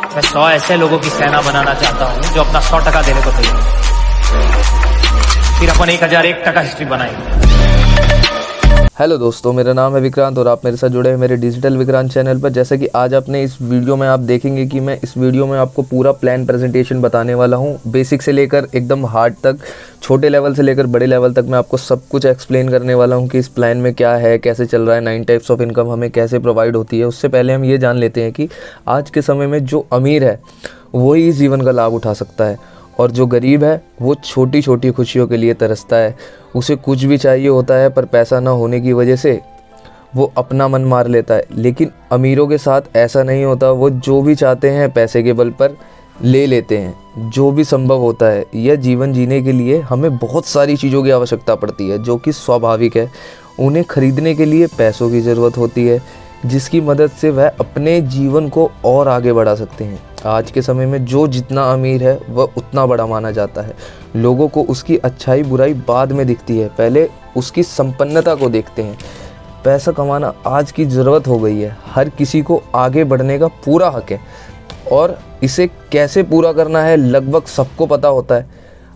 मैं 100 ऐसे लोगों की सेना बनाना चाहता हूँ जो अपना 100% देने को तैयार है। फिर अपन 1001% हिस्ट्री बनाएंगे। हेलो दोस्तों, मेरा नाम है विक्रांत और आप मेरे साथ जुड़े हैं मेरे डिजिटल विक्रांत चैनल पर। जैसे कि आज आपने इस वीडियो में आप देखेंगे कि मैं इस वीडियो में आपको पूरा प्लान प्रेजेंटेशन बताने वाला हूं। बेसिक से लेकर एकदम हार्ड तक, छोटे लेवल से लेकर बड़े लेवल तक मैं आपको सब कुछ एक्सप्लेन करने वाला हूं कि इस प्लान में क्या है, कैसे चल रहा है, 9 टाइप्स ऑफ इनकम हमें कैसे प्रोवाइड होती है। उससे पहले हम ये जान लेते हैं कि आज के समय में जो अमीर है वही इस जीवन का लाभ उठा सकता है और जो गरीब है वो छोटी छोटी खुशियों के लिए तरसता है। उसे कुछ भी चाहिए होता है पर पैसा ना होने की वजह से वो अपना मन मार लेता है। लेकिन अमीरों के साथ ऐसा नहीं होता। वो जो भी चाहते हैं पैसे के बल पर ले लेते हैं। जो भी संभव होता है, यह जीवन जीने के लिए हमें बहुत सारी चीज़ों की आवश्यकता पड़ती है जो कि स्वाभाविक है। उन्हें खरीदने के लिए पैसों की ज़रूरत होती है जिसकी मदद से वह अपने जीवन को और आगे बढ़ा सकते हैं। आज के समय में जो जितना अमीर है वह उतना बड़ा माना जाता है। लोगों को उसकी अच्छाई बुराई बाद में दिखती है, पहले उसकी संपन्नता को देखते हैं। पैसा कमाना आज की ज़रूरत हो गई है। हर किसी को आगे बढ़ने का पूरा हक है और इसे कैसे पूरा करना है लगभग सबको पता होता है।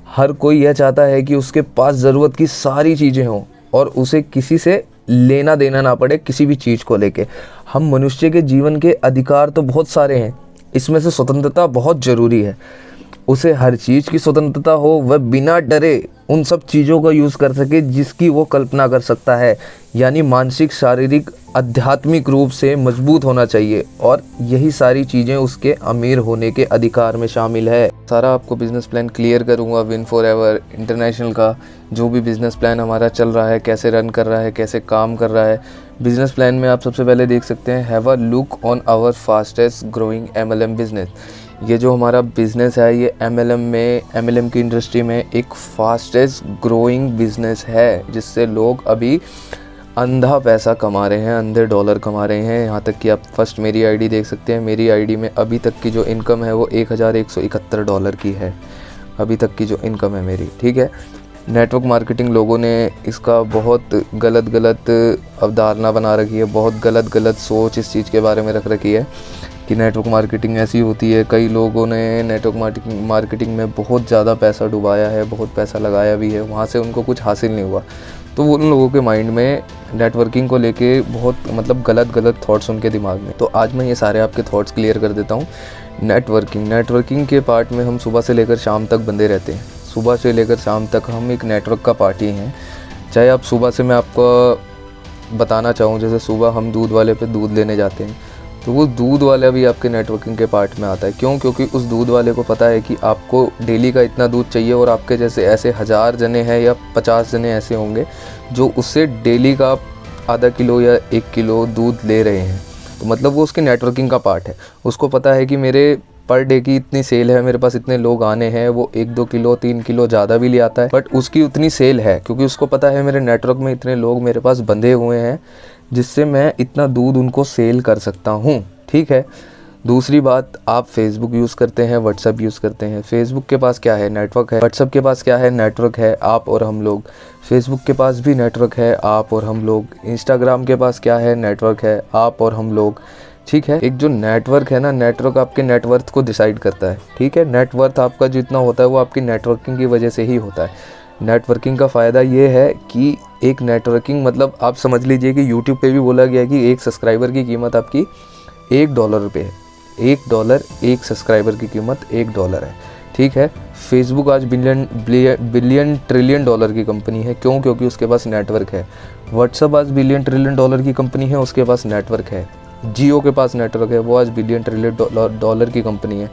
हर कोई यह चाहता है कि उसके पास ज़रूरत की सारी चीज़ें हों और उसे किसी से लेना देना ना पड़े किसी भी चीज़ को लेके। हम मनुष्य के जीवन के अधिकार तो बहुत सारे हैं, इसमें से स्वतंत्रता बहुत ज़रूरी है। उसे हर चीज़ की स्वतंत्रता हो, वह बिना डरे उन सब चीज़ों का यूज़ कर सके जिसकी वो कल्पना कर सकता है। यानी मानसिक, शारीरिक, आध्यात्मिक रूप से मजबूत होना चाहिए और यही सारी चीज़ें उसके अमीर होने के अधिकार में शामिल है। सारा आपको बिज़नेस प्लान क्लियर करूँगा। विन फॉर एवर इंटरनेशनल का जो भी बिज़नेस प्लान हमारा चल रहा है, कैसे रन कर रहा है, कैसे काम कर रहा है। बिज़नेस प्लान में आप सबसे पहले देख सकते हैं, have a look on our fastest growing MLM business. ये जो हमारा बिज़नेस है ये MLM की इंडस्ट्री में एक फास्टेस्ट ग्रोइंग बिज़नेस है जिससे लोग अभी अंधा पैसा कमा रहे हैं, अंधे डॉलर कमा रहे हैं। यहाँ तक कि आप फर्स्ट मेरी आईडी देख सकते हैं। मेरी आईडी में अभी तक की जो इनकम है वो $1171 की है। अभी तक की जो इनकम है मेरी, ठीक है। नेटवर्क मार्केटिंग लोगों ने इसका बहुत गलत अवधारणा बना रखी है, बहुत गलत सोच इस चीज़ के बारे में रख रखी है कि नेटवर्क मार्केटिंग ऐसी होती है। कई लोगों ने नेटवर्क मार्केटिंग में बहुत ज़्यादा पैसा डुबाया है, बहुत पैसा लगाया भी है, वहाँ से उनको कुछ हासिल नहीं हुआ। तो उन लोगों के माइंड में नेटवर्किंग को लेके बहुत गलत थॉट्स उनके दिमाग में। तो आज मैं ये सारे आपके थॉट्स क्लियर कर देता हूँ। नेटवर्किंग के पार्ट में हम सुबह से लेकर शाम तक बंधे रहते हैं। सुबह से लेकर शाम तक हम एक नेटवर्क का पार्टी हैं। चाहे आप सुबह से, मैं आपको बताना चाहूँ, जैसे सुबह हम दूध वाले पे दूध लेने जाते हैं तो वो दूध वाला भी आपके नेटवर्किंग के पार्ट में आता है। क्यों? क्योंकि उस दूध वाले को पता है कि आपको डेली का इतना दूध चाहिए और आपके जैसे ऐसे 1000 जने हैं या 50 जने ऐसे होंगे जो उससे डेली का आधा किलो या 1 किलो दूध ले रहे हैं। तो मतलब वो उसके नेटवर्किंग का पार्ट है। उसको पता है कि मेरे पर डे की इतनी सेल है, मेरे पास इतने लोग आने हैं। वो 1-2 किलो 3 किलो ज़्यादा भी ले आता है बट उसकी उतनी सेल है क्योंकि उसको पता है मेरे नेटवर्क में इतने लोग मेरे पास बंधे हुए हैं जिससे मैं इतना दूध उनको सेल कर सकता हूँ, ठीक है। दूसरी बात, आप फेसबुक यूज़ करते हैं, व्हाट्सएप यूज़ करते हैं। फेसबुक के पास क्या है? नेटवर्क है। व्हाट्सएप के पास क्या है? नेटवर्क है, आप और हम लोग। फेसबुक के पास भी नेटवर्क है, आप और हम लोग। इंस्टाग्राम के पास क्या है? नेटवर्क है, आप और हम लोग, ठीक है। एक जो नेटवर्क है ना, नेटवर्क आपके नेटवर्थ को डिसाइड करता है, ठीक है। नेटवर्थ आपका जितना होता है वो आपकी नेटवर्किंग की वजह से ही होता है। नेटवर्किंग का फ़ायदा ये है कि एक नेटवर्किंग, मतलब आप समझ लीजिए कि यूट्यूब पे भी बोला गया कि एक सब्सक्राइबर की कीमत आपकी $1 है। $1, एक सब्सक्राइबर की कीमत $1 है, ठीक है। फेसबुक आज बिलियन ट्रिलियन डॉलर की कंपनी है। क्यों? क्योंकि उसके पास नेटवर्क है। व्हाट्सअप आज $1 ट्रिलियन की कंपनी है, उसके पास नेटवर्क है। जियो के पास नेटवर्क है, वो आज $1 ट्रिलियन की कंपनी है।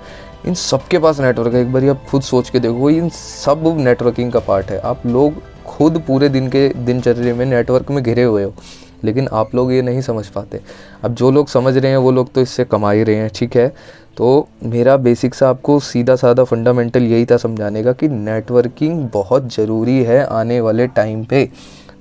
इन सब के पास नेटवर्क है। एक बार आप खुद सोच के देखो, इन सब नेटवर्किंग का पार्ट है। आप लोग खुद पूरे दिन के दिनचर्या में नेटवर्क में घिरे हुए हो लेकिन आप लोग ये नहीं समझ पाते। अब जो लोग समझ रहे हैं वो लोग तो इससे कमा ही रहे हैं, ठीक है। तो मेरा बेसिक सा आपको सीधा साधा फंडामेंटल यही था समझाने का कि नेटवर्किंग बहुत ज़रूरी है आने वाले टाइम पे।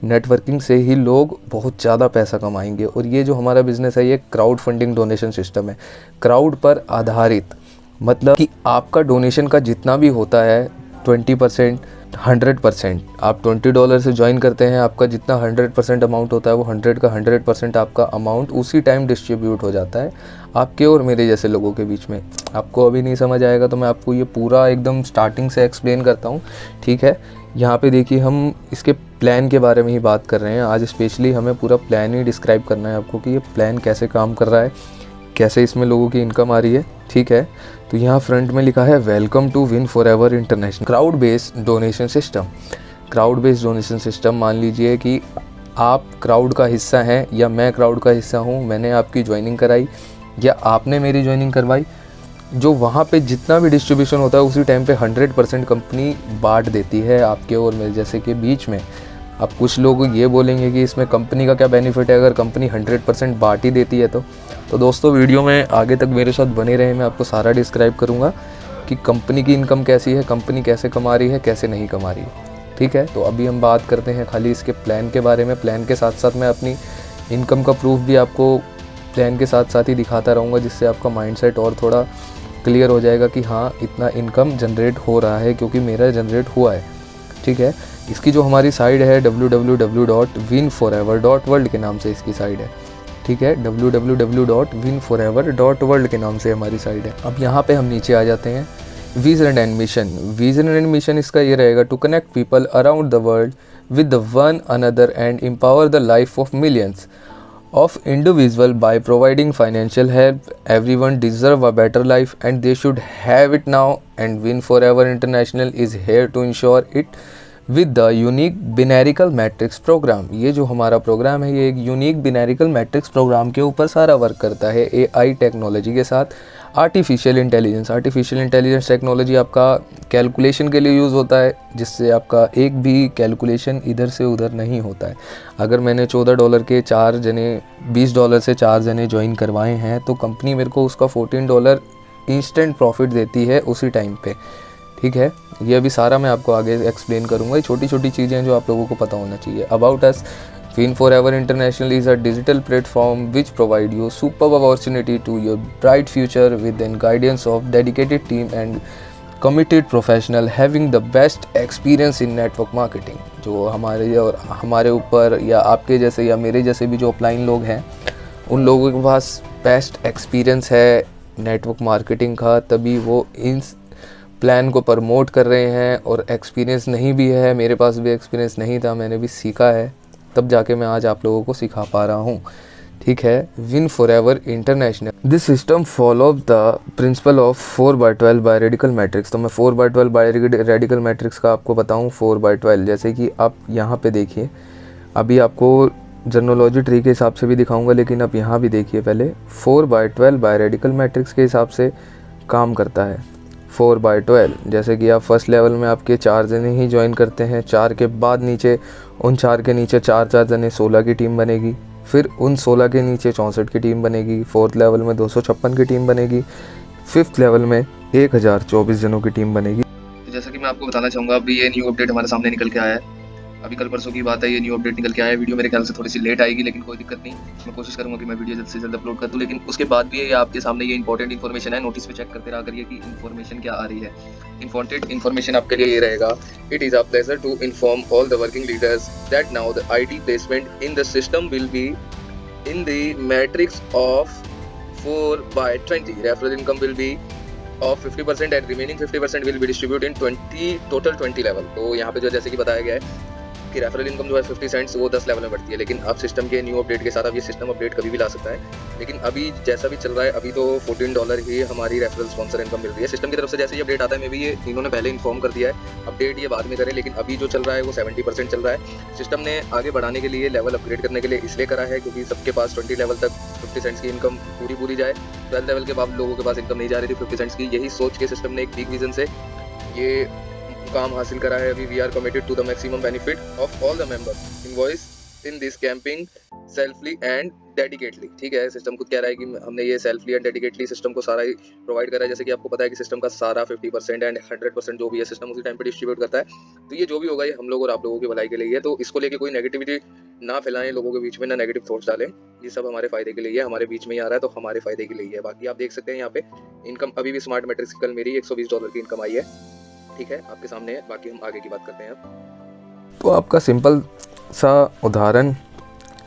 नेटवर्किंग से ही लोग बहुत ज़्यादा पैसा कमाएंगे। और ये जो हमारा बिज़नेस है ये क्राउड फंडिंग डोनेशन सिस्टम है, क्राउड पर आधारित। मतलब कि आपका डोनेशन का जितना भी होता है 20%, 100%। आप $20 से ज्वाइन करते हैं, आपका जितना 100% अमाउंट होता है वो 100 का 100% आपका अमाउंट उसी टाइम डिस्ट्रीब्यूट हो जाता है आपके और मेरे जैसे लोगों के बीच में। आपको अभी नहीं समझ आएगा तो मैं आपको ये पूरा एकदम स्टार्टिंग से एक्सप्लेन करता हूँ, ठीक है। यहाँ पे देखिए, हम इसके प्लान के बारे में ही बात कर रहे हैं आज। स्पेशली हमें पूरा प्लान ही डिस्क्राइब करना है आपको कि ये प्लान कैसे काम कर रहा है, कैसे इसमें लोगों की इनकम आ रही है, ठीक है। तो यहाँ फ्रंट में लिखा है welcome to win forever international crowd based donation system. Crowd based donation system, मान लीजिए कि आप क्राउड का हिस्सा हैं या मैं क्राउड का हिस्सा हूँ, मैंने आपकी ज्वाइनिंग कराई या आपने मेरी ज्वाइनिंग करवाई, जो वहाँ पे जितना भी डिस्ट्रीब्यूशन होता है उसी टाइम पे 100% कंपनी बांट देती है आपके और मेरे जैसे के बीच में। अब कुछ लोग ये बोलेंगे कि इसमें कंपनी का क्या बेनिफिट है अगर कंपनी 100% बांट ही देती है तो दोस्तों वीडियो में आगे तक मेरे साथ बने रहें, मैं आपको सारा डिस्क्राइब करूँगा कि कंपनी की इनकम कैसी है, कंपनी कैसे कमा रही है, कैसे नहीं कमा रही है, ठीक है। तो अभी हम बात करते हैं खाली इसके प्लान के बारे में। प्लान के साथ साथ मैं अपनी इनकम का प्रूफ भी आपको प्लान के साथ साथ ही दिखाता रहूँगा, जिससे आपका माइंडसेट और थोड़ा क्लियर हो जाएगा कि हाँ इतना इनकम जनरेट हो रहा है, क्योंकि मेरा जनरेट हुआ है, ठीक है। इसकी जो हमारी साइड है www.winforever.world के नाम से इसकी साइड है, ठीक है। www.winforever.world के नाम से हमारी साइड है। अब यहाँ पे हम नीचे आ जाते हैं। Vision and mission. Vision and mission इसका ये रहेगा to connect people around the world with one another and empower the life of millions of individual by providing financial help. Everyone deserve a better life and they should have it now, and Win Forever International is here to ensure it with the unique binarical matrix program। ये जो हमारा programme है ये एक unique बिनैरिकल matrix programme के ऊपर सारा work करता है, AI टेक्नोलॉजी के साथ। आर्टिफिशियल इंटेलिजेंस टेक्नोलॉजी आपका कैलकुलेशन के लिए यूज़ होता है, जिससे आपका एक भी कैलकुलेशन इधर से उधर नहीं होता है। अगर मैंने $14 के 4 जने, $20 से 4 जने ज्वाइन करवाए हैं तो कंपनी मेरे को उसका $14 इंस्टेंट प्रॉफिट देती है उसी टाइम पे, ठीक है। ये अभी सारा मैं आपको आगे एक्सप्लेन करूँगा, ये छोटी छोटी चीज़ें हैं जो आप लोगों को पता होना चाहिए। About us. Win Forever International is a digital platform which provide you superb opportunity to your bright future with the guidance of dedicated team and committed professional having the best experience in network marketing। जो हमारे ऊपर या आपके जैसे या मेरे जैसे भी जो अपलाइन लोग हैं उन लोगों के पास बेस्ट एक्सपीरियंस है नेटवर्क मार्केटिंग का, तभी वो इन प्लान को प्रमोट कर रहे हैं। और एक्सपीरियंस नहीं भी है, मेरे पास भी एक्सपीरियंस नहीं था, मैंने भी सीखा है, तब जाके मैं आज आप लोगों को सिखा पा रहा हूँ, ठीक है। Win forever international this system follow the principle of 4x12 by radical matrix. तो मैं 4x12 बाय रेडिकल मैट्रिक्स का आपको बताऊँ। 4x12 जैसे कि आप यहाँ पे देखिए, अभी आपको जर्नोलॉजी ट्री के हिसाब से भी दिखाऊंगा, लेकिन आप यहाँ भी देखिए पहले। 4x12 बाय रेडिकल मैट्रिक्स के हिसाब से काम करता है। 4x12 जैसे कि आप फर्स्ट लेवल में आपके 4 जने ही ज्वाइन करते हैं, 4 के बाद नीचे उन 4 के नीचे 4 जने 16 की टीम बनेगी, फिर उन 16 के नीचे 64 की टीम बनेगी, 4th लेवल में 256 की टीम बनेगी, 5th लेवल में 1024 जनों की टीम बनेगी। तो जैसा कि मैं आपको बताना चाहूँगा, अभी ये न्यू अपडेट हमारे सामने निकल के आया है। अभी कल परसों की बात है, ये न्यू अपडेट निकल के आया है। वीडियो मेरे ख्याल से थोड़ी सी लेट आएगी, लेकिन कोई दिक्कत नहीं, मैं कोशिश करूँगा कि मैं वीडियो जल्द से जल्द अपलोड कर दूँ। लेकिन उसके बाद भी ये आपके सामने ये इंपॉर्टेंट इन्फॉर्मेशन है, नोटिस पे चेक करते रहा करिए कि इन्फॉर्मेशन क्या आ रही है। इंपॉर्टेंट इन्फॉर्मेशन आपके लिए ये रहेगा। It is a pleasure to inform all the working leaders that now the IT placement in the system will be in the matrix of 4x20। Referral income will be of 50% and remaining 50% will be distributed in total 20 level. तो यहाँ पे जो जैसे कि बताया गया है कि रेफरल इनकम जो है 50 सेंट्स वो 10 लेवल में बढ़ती है। लेकिन अब सिस्टम के न्यू अपडेट के साथ अब ये सिस्टम अपडेट कभी भी ला सकता है, लेकिन अभी जैसा भी चल रहा है अभी तो $14 ही हमारी रेफरल स्पॉन्सर इनकम मिल रही है सिस्टम की तरफ से। जैसे ही अपडेट आता है, मे भी ये इन्होंने पहले इन्फॉर्म कर दिया है, अपडेट ये बाद में करें, लेकिन अभी जो चल रहा है वो 70% चल रहा है। सिस्टम ने आगे बढ़ाने के लिए, लेवल अपग्रेड करने के लिए इसलिए करा है क्योंकि सबके पास 20 लेवल तक 50 सेंट्स की इनकम पूरी जाए। 12 लेवल के बाद लोगों के पास इनकम नहीं जा रही थी 50 सेंट्स की। यही सोच के सिस्टम ने एक बिग विजन से ये काम हासिल करा है। अभी we are committed to the maximum benefit of all the members invoice in this camping selfly and dedicatedly. ठीक है, सिस्टम खुद कह रहा है कि हमने ये सेल्फली एंड डेडिकेटली सिस्टम को सारा ही प्रोवाइड करा है। जैसे कि आपको पता है कि सिस्टम का सारा 50% एंड 100% जो भी है सिस्टम उसी टाइम पे डिस्ट्रीब्यूट करता है। तो ये जो भी होगा ये हम लोग और आप लोगों की भलाई के लिए है। तो इसको लेके कोई नेगेटिविटी ना फैलाएं लोगों के बीच में, ना नेगेटिव थॉट्स डालें। ये सब हमारे फायदे के लिए है, हमारे बीच में ही आ रहा है तो हमारे फायदे के लिए है। बाकी आप देख सकते हैं यहाँ पे इनकम अभी भी स्मार्ट मैट्रिक्स की कल मेरी $120 की इनकम आई है। ठीक है, आपके सामने है, बाकी हम आगे की बात करते हैं अब। तो आपका सिंपल सा उदाहरण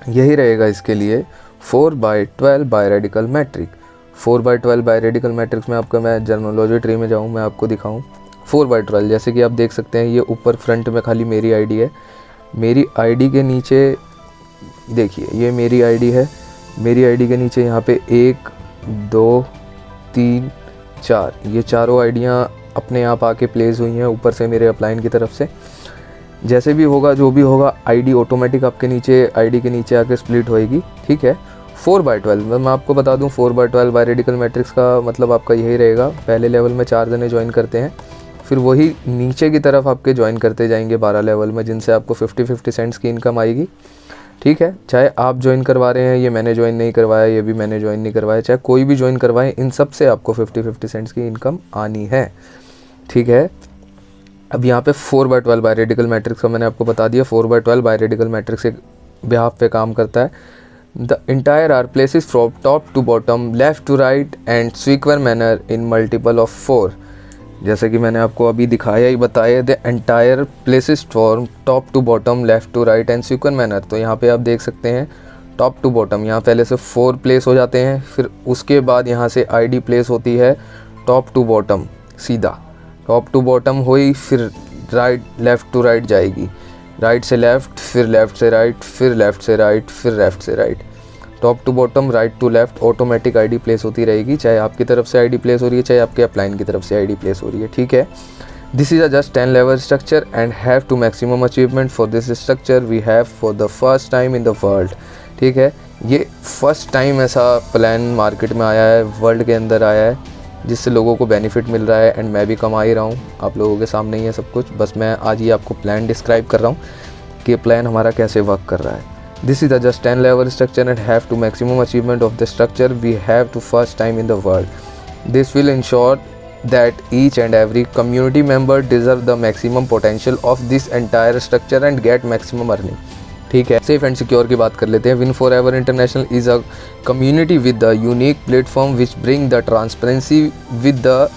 यही रहेगा इसके लिए, 4/12 बायरेडिकल मैट्रिक। 4/12 बायरेडिकल मैट्रिक्स में आपका, मैं जर्नोलॉजी ट्री में जाऊँ, मैं आपको दिखाऊँ 4/12। जैसे कि आप देख सकते हैं, ये ऊपर फ्रंट में खाली मेरी आईडी है, मेरी आईडी के नीचे देखिए ये मेरी आईडी है, मेरी आईडी के नीचे यहाँ पे 1 2 3 4 ये चारों आईडियाँ अपने आप आके प्लेस हुई हैं ऊपर से मेरे अपलाइन की तरफ से। जैसे भी होगा, जो भी होगा, आईडी ऑटोमेटिक आपके नीचे, आईडी के नीचे आके स्प्लिट होएगी, ठीक है। 4/12 मैं आपको बता दूं, 4/12 बायरेडिकल मैट्रिक्स का मतलब आपका यही रहेगा। पहले लेवल में 4 जने ज्वाइन करते हैं, फिर वही नीचे की तरफ आपके ज्वाइन करते जाएंगे 12 लेवल में, जिनसे आपको 50-50 सेंट्स की इनकम आएगी, ठीक है। चाहे आप ज्वाइन करवा रहे हैं, ये मैंने ज्वाइन नहीं करवाया, ये भी मैंने ज्वाइन नहीं करवाया, चाहे कोई भी ज्वाइन करवाए, इन सब से आपको 50-50 सेंट्स की इनकम आनी है, ठीक है। अब यहाँ पे 4/12 बायरेडिकल मैट्रिक्स का मैंने आपको बता दिया। 4/12 बायरेडिकल मैट्रिक्स के बिहाफ पे काम करता है। The entire are places from top to bottom, left to right and square manner in multiple of 4। जैसे कि मैंने आपको अभी दिखाया ही बताया, the entire places from top to bottom, left to right and square manner. तो यहाँ पे आप देख सकते हैं टॉप टू बॉटम, यहाँ पहले से 4 प्लेस हो जाते हैं, फिर उसके बाद यहाँ से आईडी प्लेस होती है टॉप टू बॉटम, सीधा टॉप टू बॉटम हुई, फिर राइट लेफ़्ट टू राइट जाएगी, राइट से लेफ़्ट, फिर लेफ़्ट से राइट, फिर लेफ़्ट से राइट, फिर लेफ़्ट से right, top to bottom, right to left, automatic ID place होती रहेगी, चाहे आपकी तरफ से आईडी प्लेस हो रही है, चाहे आपके अपलाइन की तरफ से आईडी प्लेस हो रही है, ठीक है। This is a just 10 level structure and have to maximum achievement for this structure we have for the first time in the world, ठीक है। ये फर्स्ट टाइम ऐसा प्लान मार्केट में आया है, वर्ल्ड के अंदर आया है, जिससे लोगों को बेनिफिट मिल रहा है, एंड मैं भी कमा ही रहा हूँ। आप लोगों के सामने ही है सब कुछ, बस मैं आज ही आपको प्लान डिस्क्राइब कर रहा हूँ कि प्लान हमारा कैसे वर्क कर रहा है। This is the just 10 level structure and have to maximum achievement of the structure we have to first time in the world. This will ensure that each and every community member deserve the maximum potential of this entire structure and get maximum earning, ठीक है। Safe and secure की बात कर लेते हैं। Win for ever international is a community with the unique platform which bring the transparency with the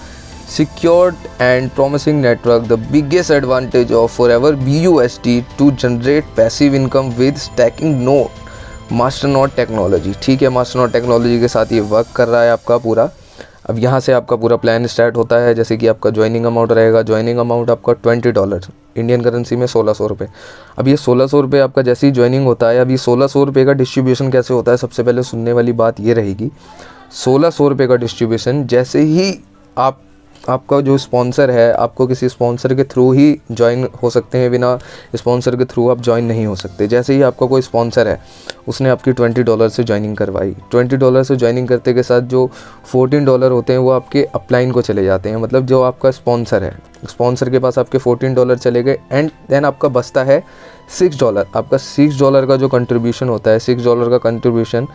secured and promising network. The biggest advantage of Forever BUSD to generate passive income with stacking node Masternode technology, ठीक है। मास्टरनोड technology के साथ ये work कर रहा है आपका पूरा। अब यहाँ से आपका पूरा प्लान स्टार्ट होता है। जैसे कि आपका ज्वाइनिंग अमाउंट रहेगा, ज्वाइनिंग अमाउंट आपका $20, इंडियन करेंसी में 1600 रुपये। अब ये 1600 रुपये आपका जैसे ही ज्वाइनिंग होता है, अब ये 1600 रुपये का डिस्ट्रीब्यूशन कैसे होता है, सबसे पहले सुनने वाली बात ये रहेगी। 1600 रुपये का डिस्ट्रीब्यूशन जैसे ही आपका जो स्पॉन्सर है, आपको किसी स्पॉन्सर के थ्रू ही ज्वाइन हो सकते हैं, बिना स्पॉन्सर के थ्रू आप ज्वाइन नहीं हो सकते। जैसे ही आपका कोई स्पॉन्सर है, उसने आपकी $20 से ज्वाइनिंग करवाई, $20 से ज्वाइनिंग करते के साथ जो $14 होते हैं वो आपके अपलाइन को चले जाते हैं। मतलब जो आपका स्पॉन्सर है, स्पॉन्सर के पास आपके $14 चले गए, एंड देन आपका बचता है $6। आपका $6 का जो कंट्रीब्यूशन होता है, $6 का कंट्रीब्यूशन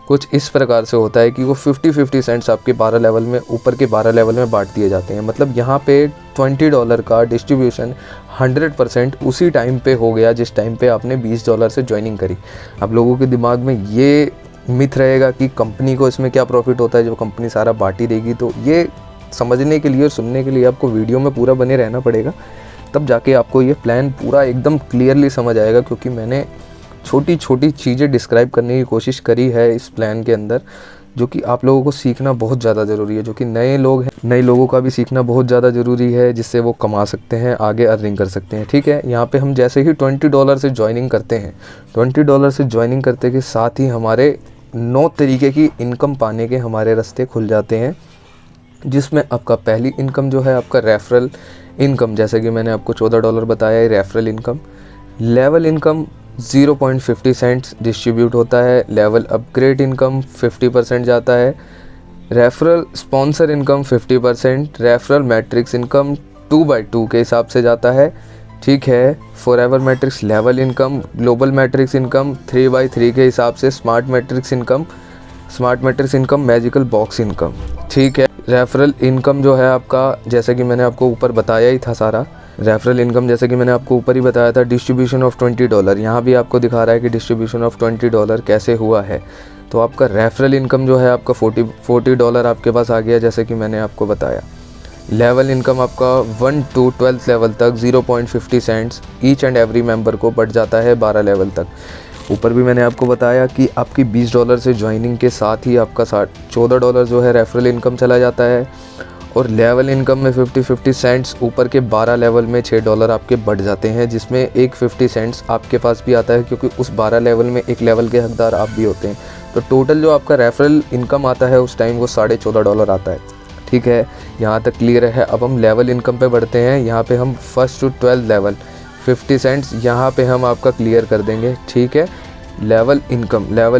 कुछ इस प्रकार से होता है कि वो 50-50 सेंट्स आपके 12 लेवल में, ऊपर के 12 लेवल में बांट दिए जाते हैं। मतलब यहाँ पे $20 का डिस्ट्रीब्यूशन 100% उसी टाइम पे हो गया जिस टाइम पे आपने $20 से ज्वाइनिंग करी। अब लोगों के दिमाग में ये मिथ रहेगा कि कंपनी को इसमें क्या प्रॉफिट होता है, जो कंपनी सारा बांटी देगी। तो ये समझने के लिए और सुनने के लिए आपको वीडियो में पूरा बने रहना पड़ेगा, तब जाके आपको ये प्लान पूरा एकदम क्लियरली समझ आएगा। क्योंकि मैंने छोटी छोटी चीज़ें डिस्क्राइब करने की कोशिश करी है इस प्लान के अंदर, जो कि आप लोगों को सीखना बहुत ज़्यादा ज़रूरी है। जो कि नए लोग हैं, नए लोगों का भी सीखना बहुत ज़्यादा ज़रूरी है, जिससे वो कमा सकते हैं, आगे अर्निंग कर सकते हैं, ठीक है। यहाँ पे हम जैसे ही $20 से ज्वाइनिंग करते हैं, $20 से ज्वाइनिंग करते के साथ ही हमारे 9 तरीके की इनकम पाने के हमारे रास्ते खुल जाते हैं। जिसमें आपका पहली इनकम जो है आपका रेफरल इनकम, जैसे कि मैंने आपको $14 बताया है referral income. Level income 0.50 cents distribute होता है। लेवल अपग्रेड इनकम 50% जाता है। Referral sponsor income 50%। Referral matrix income 2/2 के हिसाब से जाता है, ठीक है। Forever matrix level income, global matrix income 3/3 के हिसाब से। Smart matrix income magical box income, ठीक है। रेफरल इनकम जो है आपका, जैसे कि मैंने आपको ऊपर बताया ही था सारा। रेफरल इनकम जैसे कि मैंने आपको ऊपर ही बताया था। डिस्ट्रीब्यूशन ऑफ $20, यहाँ भी आपको दिखा रहा है कि डिस्ट्रीब्यूशन ऑफ $20 कैसे हुआ है। तो आपका रेफरल इनकम जो है आपका $40 आपके पास आ गया, जैसे कि मैंने आपको बताया। लेवल इनकम आपका 1 to 12th लेवल तक 0.50 cents each and every member को बढ़ जाता है 12 लेवल तक। ऊपर भी मैंने आपको बताया कि आपकी $20 से ज्वाइनिंग के साथ ही आपका $14 जो है रेफरल इनकम चला जाता है, और लेवल इनकम में 50 सेंट्स ऊपर के 12 लेवल में $6 आपके बढ़ जाते हैं, जिसमें एक 50 सेंट्स आपके पास भी आता है क्योंकि उस 12 लेवल में एक लेवल के हकदार आप भी होते हैं। तो टोटल जो आपका रेफरल इनकम आता है उस टाइम वो $14.5 आता है। ठीक है, यहाँ तक क्लियर है। अब हम लेवल इनकम पे बढ़ते हैं। यहाँ पे हम 1st to 12th level 50 cents यहाँ पे हम आपका क्लियर कर देंगे। ठीक है, लेवल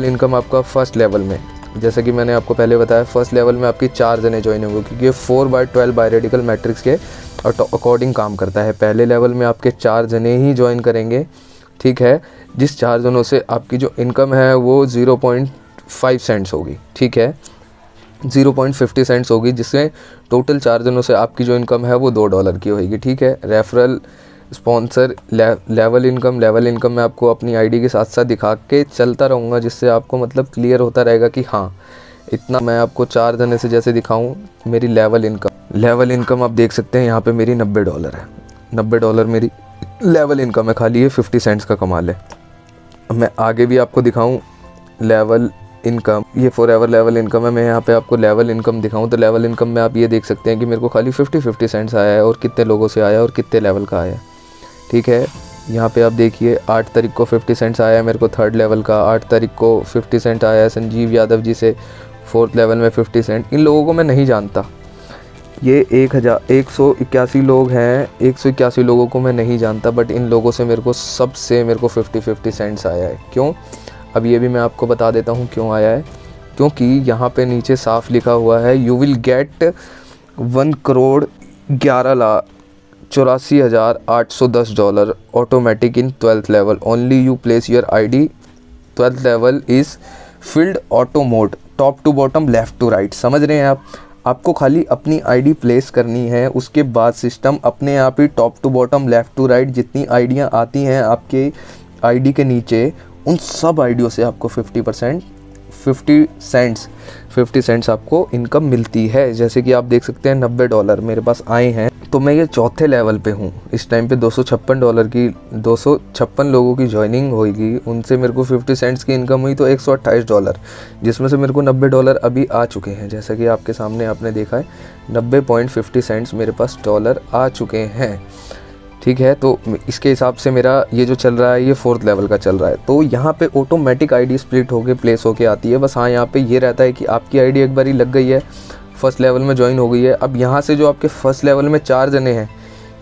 इनकम आपका फर्स्ट लेवल में, जैसे कि मैंने आपको पहले बताया, फर्स्ट लेवल में आपकी 4 जने ज्वाइन होंगे क्योंकि ये 4/12 बायरेडिकल मैट्रिक्स के अकॉर्डिंग काम करता है। पहले लेवल में आपके 4 जने ही ज्वाइन करेंगे। ठीक है, जिस 4 जनों से आपकी जो इनकम है वो 0.5 सेंट्स होगी। ठीक है, 0.50 सेंट्स होगी, जिससे टोटल 4 जनों से आपकी जो इनकम है वो $2 की होगी। ठीक है, रेफरल स्पॉन्सर लेवल इनकम मैं आपको अपनी आईडी के साथ साथ दिखा के चलता रहूँगा, जिससे आपको मतलब क्लियर होता रहेगा कि हाँ इतना मैं आपको 4 जने से जैसे दिखाऊँ। मेरी लेवल इनकम आप देख सकते हैं यहाँ पे मेरी $90 है। $90 मेरी लेवल इनकम है, खाली ये 50 सेंट्स का कमाल है। अब मैं आगे भी आपको दिखाऊँ लेवल इनकम, ये फॉरएवर लेवल इनकम है। मैं यहाँ पे आपको लेवल इनकम दिखाऊं तो लेवल इनकम में आप ये देख सकते हैं कि मेरे को खाली 50 सेंट्स आया है और कितने लोगों से आया है और कितने लेवल का आया है। ठीक है, यहाँ पे आप देखिए 8 तारीख को 50 सेंट्स आया है मेरे को 3rd लेवल का, 8 तारीख को 50 सेंट आया है संजीव यादव जी से 4th लेवल में 50 सेंट। इन लोगों को मैं नहीं जानता, ये 181 लोग हैं, 181 लोगों को मैं नहीं जानता, बट इन लोगों से मेरे को 50 सेंट्स आया है। क्यों? अब ये भी मैं आपको बता देता हूँ क्यों आया है। क्योंकि यहाँ पे नीचे साफ लिखा हुआ है you will get 1,84,810 automatic in 12th level only you place your ID 12th level is filled auto mode top to bottom left to right. समझ रहे हैं आप? आपको खाली अपनी आईडी प्लेस करनी है, उसके बाद सिस्टम अपने आप ही top to bottom left to right जितनी आईडियाँ आती हैं आपके आईडी के नीचे, उन सब आईडियों से आपको 50 सेंट्स आपको इनकम मिलती है। जैसे कि आप देख सकते हैं $90 मेरे पास आए हैं, तो मैं ये 4थे लेवल पे हूँ। इस टाइम पे $256 लोगों की ज्वाइनिंग होगी, उनसे मेरे को 50 सेंट्स की इनकम हुई तो $128, जिसमें से मेरे को $90 अभी आ चुके हैं। जैसा कि आपके सामने आपने देखा है 90.50 सेंट्स मेरे पास डॉलर आ चुके हैं। ठीक है, तो इसके हिसाब से मेरा ये जो चल रहा है ये 4th लेवल का चल रहा है। तो यहाँ पे ऑटोमेटिक आईडी स्प्लिट होके प्लेस होके आती है। बस हाँ, यहाँ पे ये रहता है कि आपकी आईडी एक बारी लग गई है, फर्स्ट लेवल में ज्वाइन हो गई है। अब यहाँ से जो आपके फर्स्ट लेवल में 4 जने हैं,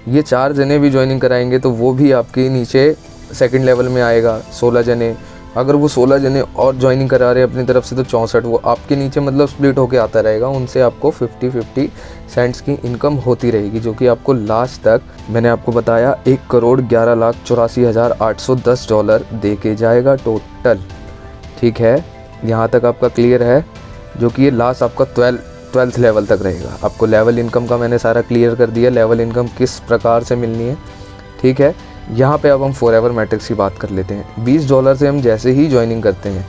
ये 4 जने भी ज्वाइनिंग कराएंगे तो वो भी आपके नीचे सेकंड लेवल में आएगा 16 जने। अगर वो 16 जने और ज्वाइनिंग करा रहे हैं अपनी तरफ से तो 64 वो आपके नीचे मतलब स्प्लिट होके आता रहेगा। उनसे आपको 50 सेंट्स की इनकम होती रहेगी, जो कि आपको लास्ट तक मैंने आपको बताया $1,11,84,810 दे के जाएगा टोटल। ठीक है, यहाँ तक आपका क्लियर है, जो कि ये लास्ट आपका 12th लेवल तक रहेगा। आपको लेवल इनकम का मैंने सारा क्लियर कर दिया, लेवल इनकम किस प्रकार से मिलनी है। ठीक है, यहाँ पे अब हम फॉरएवर मैट्रिक्स की बात कर लेते हैं। $20 से हम जैसे ही ज्वाइनिंग करते हैं,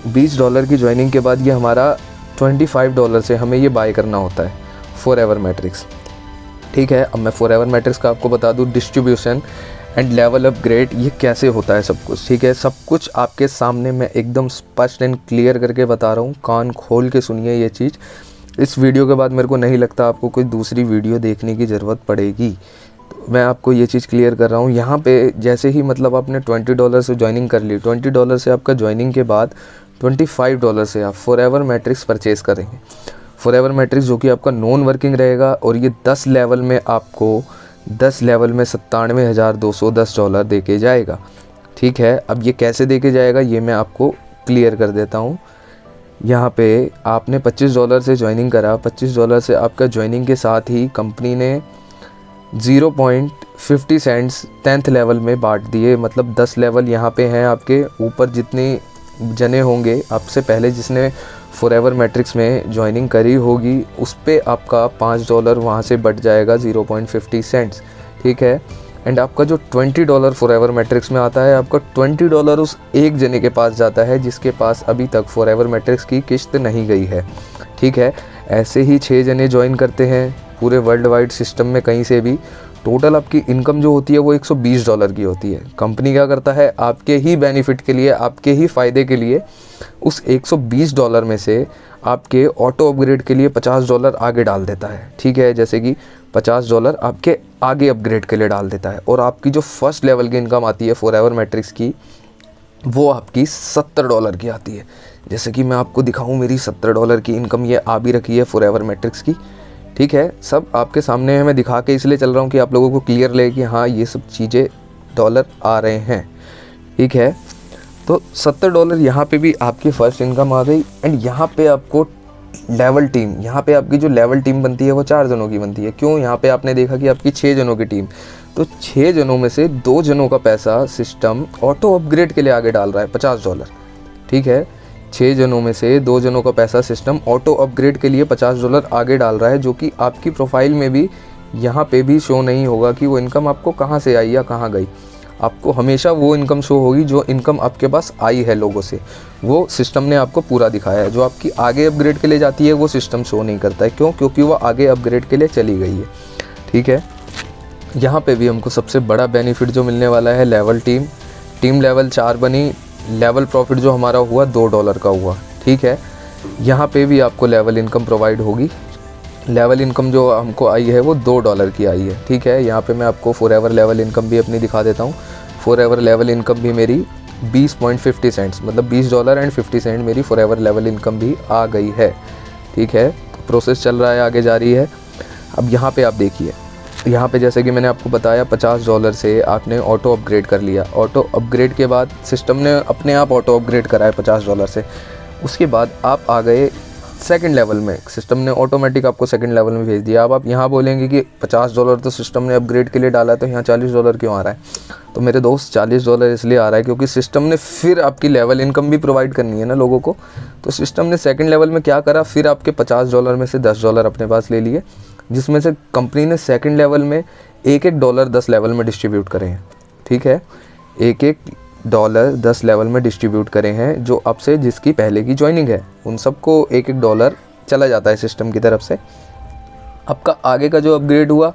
$20 की ज्वाइनिंग के बाद ये हमारा $25 से हमें ये बाय करना होता है फॉरएवर मैट्रिक्स। ठीक है, अब मैं फॉरएवर मैट्रिक्स का आपको बता दूँ डिस्ट्रीब्यूशन एंड लेवल अपग्रेड ये कैसे होता है सब कुछ। ठीक है, सब कुछ आपके सामने मैं एकदम स्पष्ट एंड क्लियर करके बता रहा हूँ, कान खोल के सुनिए ये चीज़। इस वीडियो के बाद मेरे को नहीं लगता आपको कोई दूसरी वीडियो देखने की ज़रूरत पड़ेगी। तो मैं आपको ये चीज़ क्लियर कर रहा हूँ। यहाँ पे जैसे ही मतलब आपने $20 से ज्वाइनिंग कर ली, $20 से आपका ज्वाइनिंग के बाद $25 से आप फॉरएवर मैट्रिक्स परचेज़ करेंगे। फॉरएवर मैट्रिक्स जो कि आपका नॉन वर्किंग रहेगा, और ये 10 लेवल में आपको 10 लेवल में $97,210 दे के जाएगा। ठीक है, अब ये कैसे दे के जाएगा ये मैं आपको क्लियर कर देता हूँ। यहाँ पे आपने $25 से ज्वाइनिंग करा, $25 से आपका ज्वाइनिंग के साथ ही कंपनी ने 0.50 सेंट्स 10th लेवल में बांट दिए। मतलब 10 लेवल यहाँ पे हैं आपके ऊपर, जितने जने होंगे आपसे पहले जिसने फॉरएवर मैट्रिक्स में ज्वाइनिंग करी होगी उस पे आपका $5 वहाँ से बढ़ जाएगा 0.50 सेंट्स। ठीक है, एंड आपका जो $20 फॉरएवर मैट्रिक्स में आता है, आपका $20 उस एक जने के पास जाता है जिसके पास अभी तक फॉरएवर मैट्रिक्स की किस्त नहीं गई है। ठीक है, ऐसे ही 6 जने ज्वाइन करते हैं, पूरे वर्ल्ड वाइड सिस्टम में कहीं से भी टोटल आपकी इनकम जो होती है वो $120 की होती है। कंपनी क्या करता है, आपके ही बेनिफिट के लिए, आपके ही फ़ायदे के लिए उस $120 में से आपके ऑटो अपग्रेड के लिए $50 आगे डाल देता है। ठीक है, जैसे कि $50 आपके आगे अपग्रेड के लिए डाल देता है, और आपकी जो फर्स्ट लेवल की इनकम आती है फॉरएवर मैट्रिक्स की, वो आपकी $70 की आती है। जैसे कि मैं आपको दिखाऊं, मेरी $70 की इनकम ये आ भी रखी है फॉरएवर मैट्रिक्स की। ठीक है, सब आपके सामने है, मैं दिखा के इसलिए चल रहा हूँ कि आप लोगों को क्लियर लगे कि हाँ ये सब चीज़ें डॉलर आ रहे हैं। ठीक है, तो $70 यहाँ पे भी आपकी फ़र्स्ट इनकम आ गई। एंड यहाँ पे आपको लेवल टीम, यहाँ पे आपकी जो लेवल टीम बनती है वो 4 जनों की बनती है। क्यों? यहाँ पे आपने देखा कि आपकी 6 जनों की टीम, तो 6 जनों में से 2 जनों का पैसा सिस्टम ऑटो अपग्रेड के लिए आगे डाल रहा है $50। ठीक है, 6 जनों में से 2 जनों का पैसा सिस्टम ऑटो अपग्रेड के लिए $50 आगे डाल रहा है, जो कि आपकी प्रोफाइल में भी यहाँ पे भी शो नहीं होगा कि वो इनकम आपको कहाँ से आई या कहाँ गई। आपको हमेशा वो इनकम शो होगी जो इनकम आपके पास आई है लोगों से, वो सिस्टम ने आपको पूरा दिखाया है। जो आपकी आगे अपग्रेड के लिए जाती है वो सिस्टम शो नहीं करता है। क्यों? क्योंकि वो आगे अपग्रेड के लिए चली गई है। ठीक है, यहाँ पे भी हमको सबसे बड़ा बेनिफिट जो मिलने वाला है लेवल टीम लेवल 4 बनी, लेवल प्रॉफिट जो हमारा हुआ $2 का हुआ। ठीक है, यहाँ पे भी आपको लेवल इनकम प्रोवाइड होगी। लेवल इनकम जो हमको आई है वो $2 की आई है। ठीक है, यहाँ पे मैं आपको फॉरएवर लेवल इनकम भी अपनी दिखा देता हूँ। फॉरएवर लेवल इनकम भी मेरी 20.50 सेंट्स, मतलब $20.50 मेरी फॉरएवर लेवल इनकम भी आ गई है। ठीक है, प्रोसेस चल रहा है, आगे जारी है। अब यहाँ पे आप देखिए, यहाँ पे जैसे कि मैंने आपको बताया $50 से आपने ऑटो अपग्रेड कर लिया। ऑटो अपग्रेड के बाद सिस्टम ने अपने आप ऑटो अपग्रेड कराया $50 से। उसके बाद आप आ गए सेकंड लेवल में, सिस्टम ने ऑटोमेटिक आपको सेकंड लेवल में भेज दिया। अब आप यहाँ बोलेंगे कि $50 तो सिस्टम ने अपग्रेड के लिए डाला है, तो यहाँ $40 क्यों आ रहा है? तो मेरे दोस्त $40 इसलिए आ रहा है क्योंकि सिस्टम ने फिर आपकी लेवल इनकम भी प्रोवाइड करनी है ना लोगों को। तो सिस्टम ने सेकंड लेवल में क्या करा, फिर आपके $50 में से $10 अपने पास ले लिए, जिसमें से कंपनी ने सेकंड लेवल में $1 10 लेवल में डिस्ट्रीब्यूट करे हैं। ठीक है, $1 10 लेवल में डिस्ट्रीब्यूट करे हैं। जो अब से जिसकी पहले की ज्वाइनिंग है उन सबको $1 चला जाता है सिस्टम की तरफ से। आपका आगे का जो अपग्रेड हुआ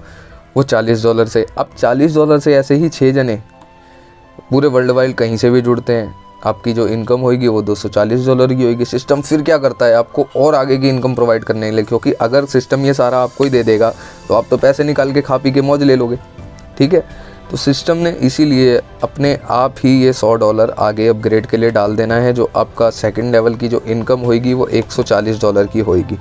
वो $40 से। अब $40 से ऐसे ही 6 जने पूरे वर्ल्ड वाइड कहीं से भी जुड़ते हैं, आपकी जो इनकम होगी वो $240 की होगी। सिस्टम फिर क्या करता है, आपको और आगे की इनकम प्रोवाइड करने के लिए, क्योंकि अगर सिस्टम ये सारा आपको ही दे देगा तो आप तो पैसे निकाल के खा पी के मौज ले लोगे। ठीक है, तो सिस्टम ने इसीलिए अपने आप ही ये $100 आगे अपग्रेड के लिए डाल देना है। जो आपका सेकंड लेवल की जो इनकम होगी वो $140 की होगी।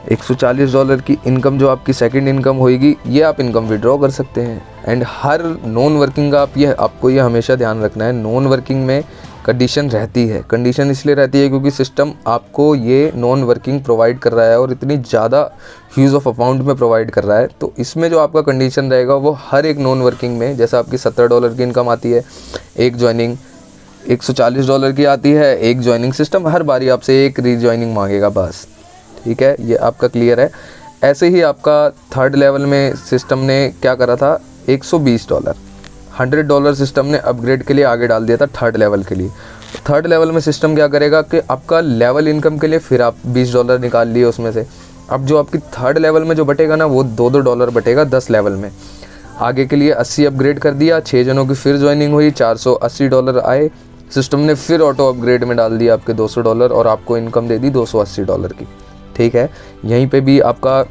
$140 की इनकम जो आपकी सेकंड इनकम होगी, ये आप इनकम विड्रॉ कर सकते हैं। एंड हर नॉन वर्किंग का आपको ये हमेशा ध्यान रखना है, नॉन वर्किंग में कंडीशन रहती है। कंडीशन इसलिए रहती है क्योंकि सिस्टम आपको ये नॉन वर्किंग प्रोवाइड कर रहा है और इतनी ज़्यादा ह्यूज ऑफ अमाउंट में प्रोवाइड कर रहा है। तो इसमें जो आपका कंडीशन रहेगा वो हर एक नॉन वर्किंग में, जैसा आपकी $70 की इनकम आती है, एक ज्वाइनिंग $140 की आती है, एक ज्वाइनिंग, सिस्टम हर बारी आपसे एक रीज्वाइनिंग मांगेगा बस। ठीक है, ये आपका क्लियर है। ऐसे ही आपका थर्ड लेवल में सिस्टम ने क्या करा था, $120 $100 सिस्टम ने अपग्रेड के लिए आगे डाल दिया था थर्ड लेवल के लिए। थर्ड लेवल में सिस्टम क्या करेगा कि आपका लेवल इनकम के लिए फिर आप $20 निकाल लिए उसमें से। अब जो आपकी थर्ड लेवल में जो बटेगा ना वो $2 बटेगा 10 लेवल में। आगे के लिए 80 अपग्रेड कर दिया, 6 जनों की फिर ज्वाइनिंग हुई, $480 आए। सिस्टम ने फिर ऑटो अपग्रेड में डाल दिया आपके $200 और आपको इनकम दे दी $280 की। ठीक है, यहीं पे भी आपका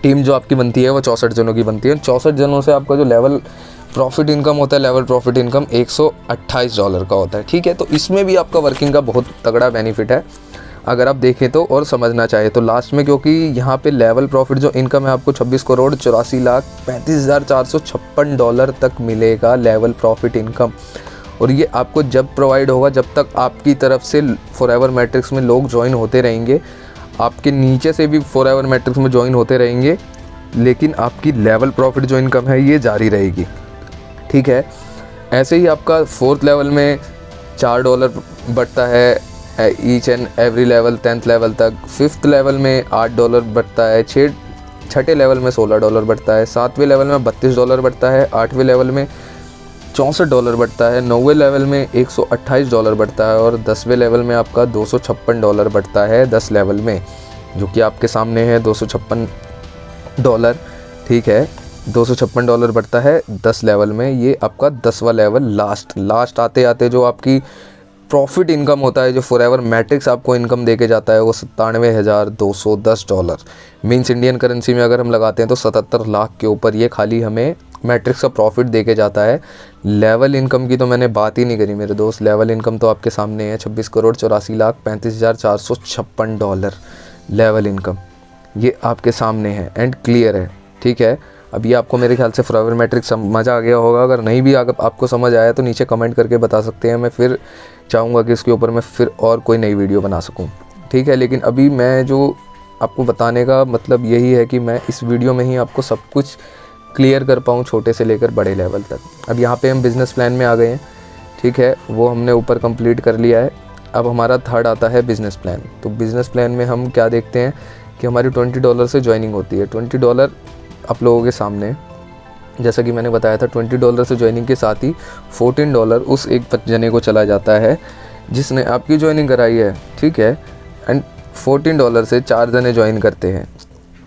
टीम जो आपकी बनती है वो 64 जनों की बनती है। 64 जनों से आपका जो लेवल प्रॉफिट इनकम होता है, लेवल प्रॉफिट इनकम $128 का होता है। ठीक है, तो इसमें भी आपका वर्किंग का बहुत तगड़ा बेनिफिट है अगर आप देखें तो और समझना चाहे तो लास्ट में, क्योंकि यहाँ पे लेवल प्रॉफिट जो इनकम है आपको $26,84,35,456 तक मिलेगा लेवल प्रॉफिट इनकम। और ये आपको जब प्रोवाइड होगा जब तक आपकी तरफ से फॉरएवर मैट्रिक्स में लोग ज्वाइन होते रहेंगे, आपके नीचे से भी फॉरएवर मैट्रिक्स में ज्वाइन होते रहेंगे, लेकिन आपकी लेवल प्रॉफिट जो इनकम है ये जारी रहेगी। ठीक है, ऐसे ही आपका फोर्थ लेवल में $4 बढ़ता है each and every level 10th level तक। फिफ्थ लेवल में $8 बढ़ता है, छठे लेवल में $16 बढ़ता है, 7वें लेवल में $32 बढ़ता है, 8वें लेवल में $64 बढ़ता है, 9वें लेवल में $128 बढ़ता है और 10वें लेवल में आपका $256 बढ़ता है 10 लेवल में, जो कि आपके सामने है 256 डॉलर, ठीक है। $256 बढ़ता है 10 लेवल में। ये आपका 10वां लेवल लास्ट आते आते जो आपकी प्रॉफिट इनकम होता है, जो फॉरएवर मैट्रिक्स आपको इनकम दे के जाता है, वो $97,210। मीन्स इंडियन करेंसी में अगर हम लगाते हैं तो 77 लाख के ऊपर ये खाली हमें मैट्रिक्स का प्रॉफिट दे के जाता है। लेवल इनकम की तो मैंने बात ही नहीं करी मेरे दोस्त। लेवल इनकम तो आपके सामने है, $26,84,35,456 लेवल इनकम, ये आपके सामने है एंड क्लियर है, ठीक है। अब ये आपको मेरे ख्याल से फॉरएवर मैट्रिक्स समझ आ गया होगा। अगर नहीं भी अगर आपको समझ आया तो नीचे कमेंट करके बता सकते हैं, मैं फिर चाहूँगा कि इसके ऊपर मैं फिर और कोई नई वीडियो बना सकूँ, ठीक है। लेकिन अभी मैं जो आपको बताने का मतलब यही है कि मैं इस वीडियो में ही आपको सब कुछ क्लियर कर पाऊँ, छोटे से लेकर बड़े लेवल तक। अब यहाँ पे हम बिज़नेस प्लान में आ गए हैं, ठीक है, वो हमने ऊपर कंप्लीट कर लिया है। अब हमारा थर्ड आता है बिज़नेस प्लान। तो बिज़नेस प्लान में हम क्या देखते हैं कि हमारी $20 से ज्वाइनिंग होती है। $20 आप लोगों के सामने, जैसा कि मैंने बताया था, $20 से ज्वाइनिंग के साथ ही $14 उस एक जने को चला जाता है जिसने आपकी ज्वाइनिंग कराई है, ठीक है। एंड $14 से 4 जने ज्वाइन करते हैं।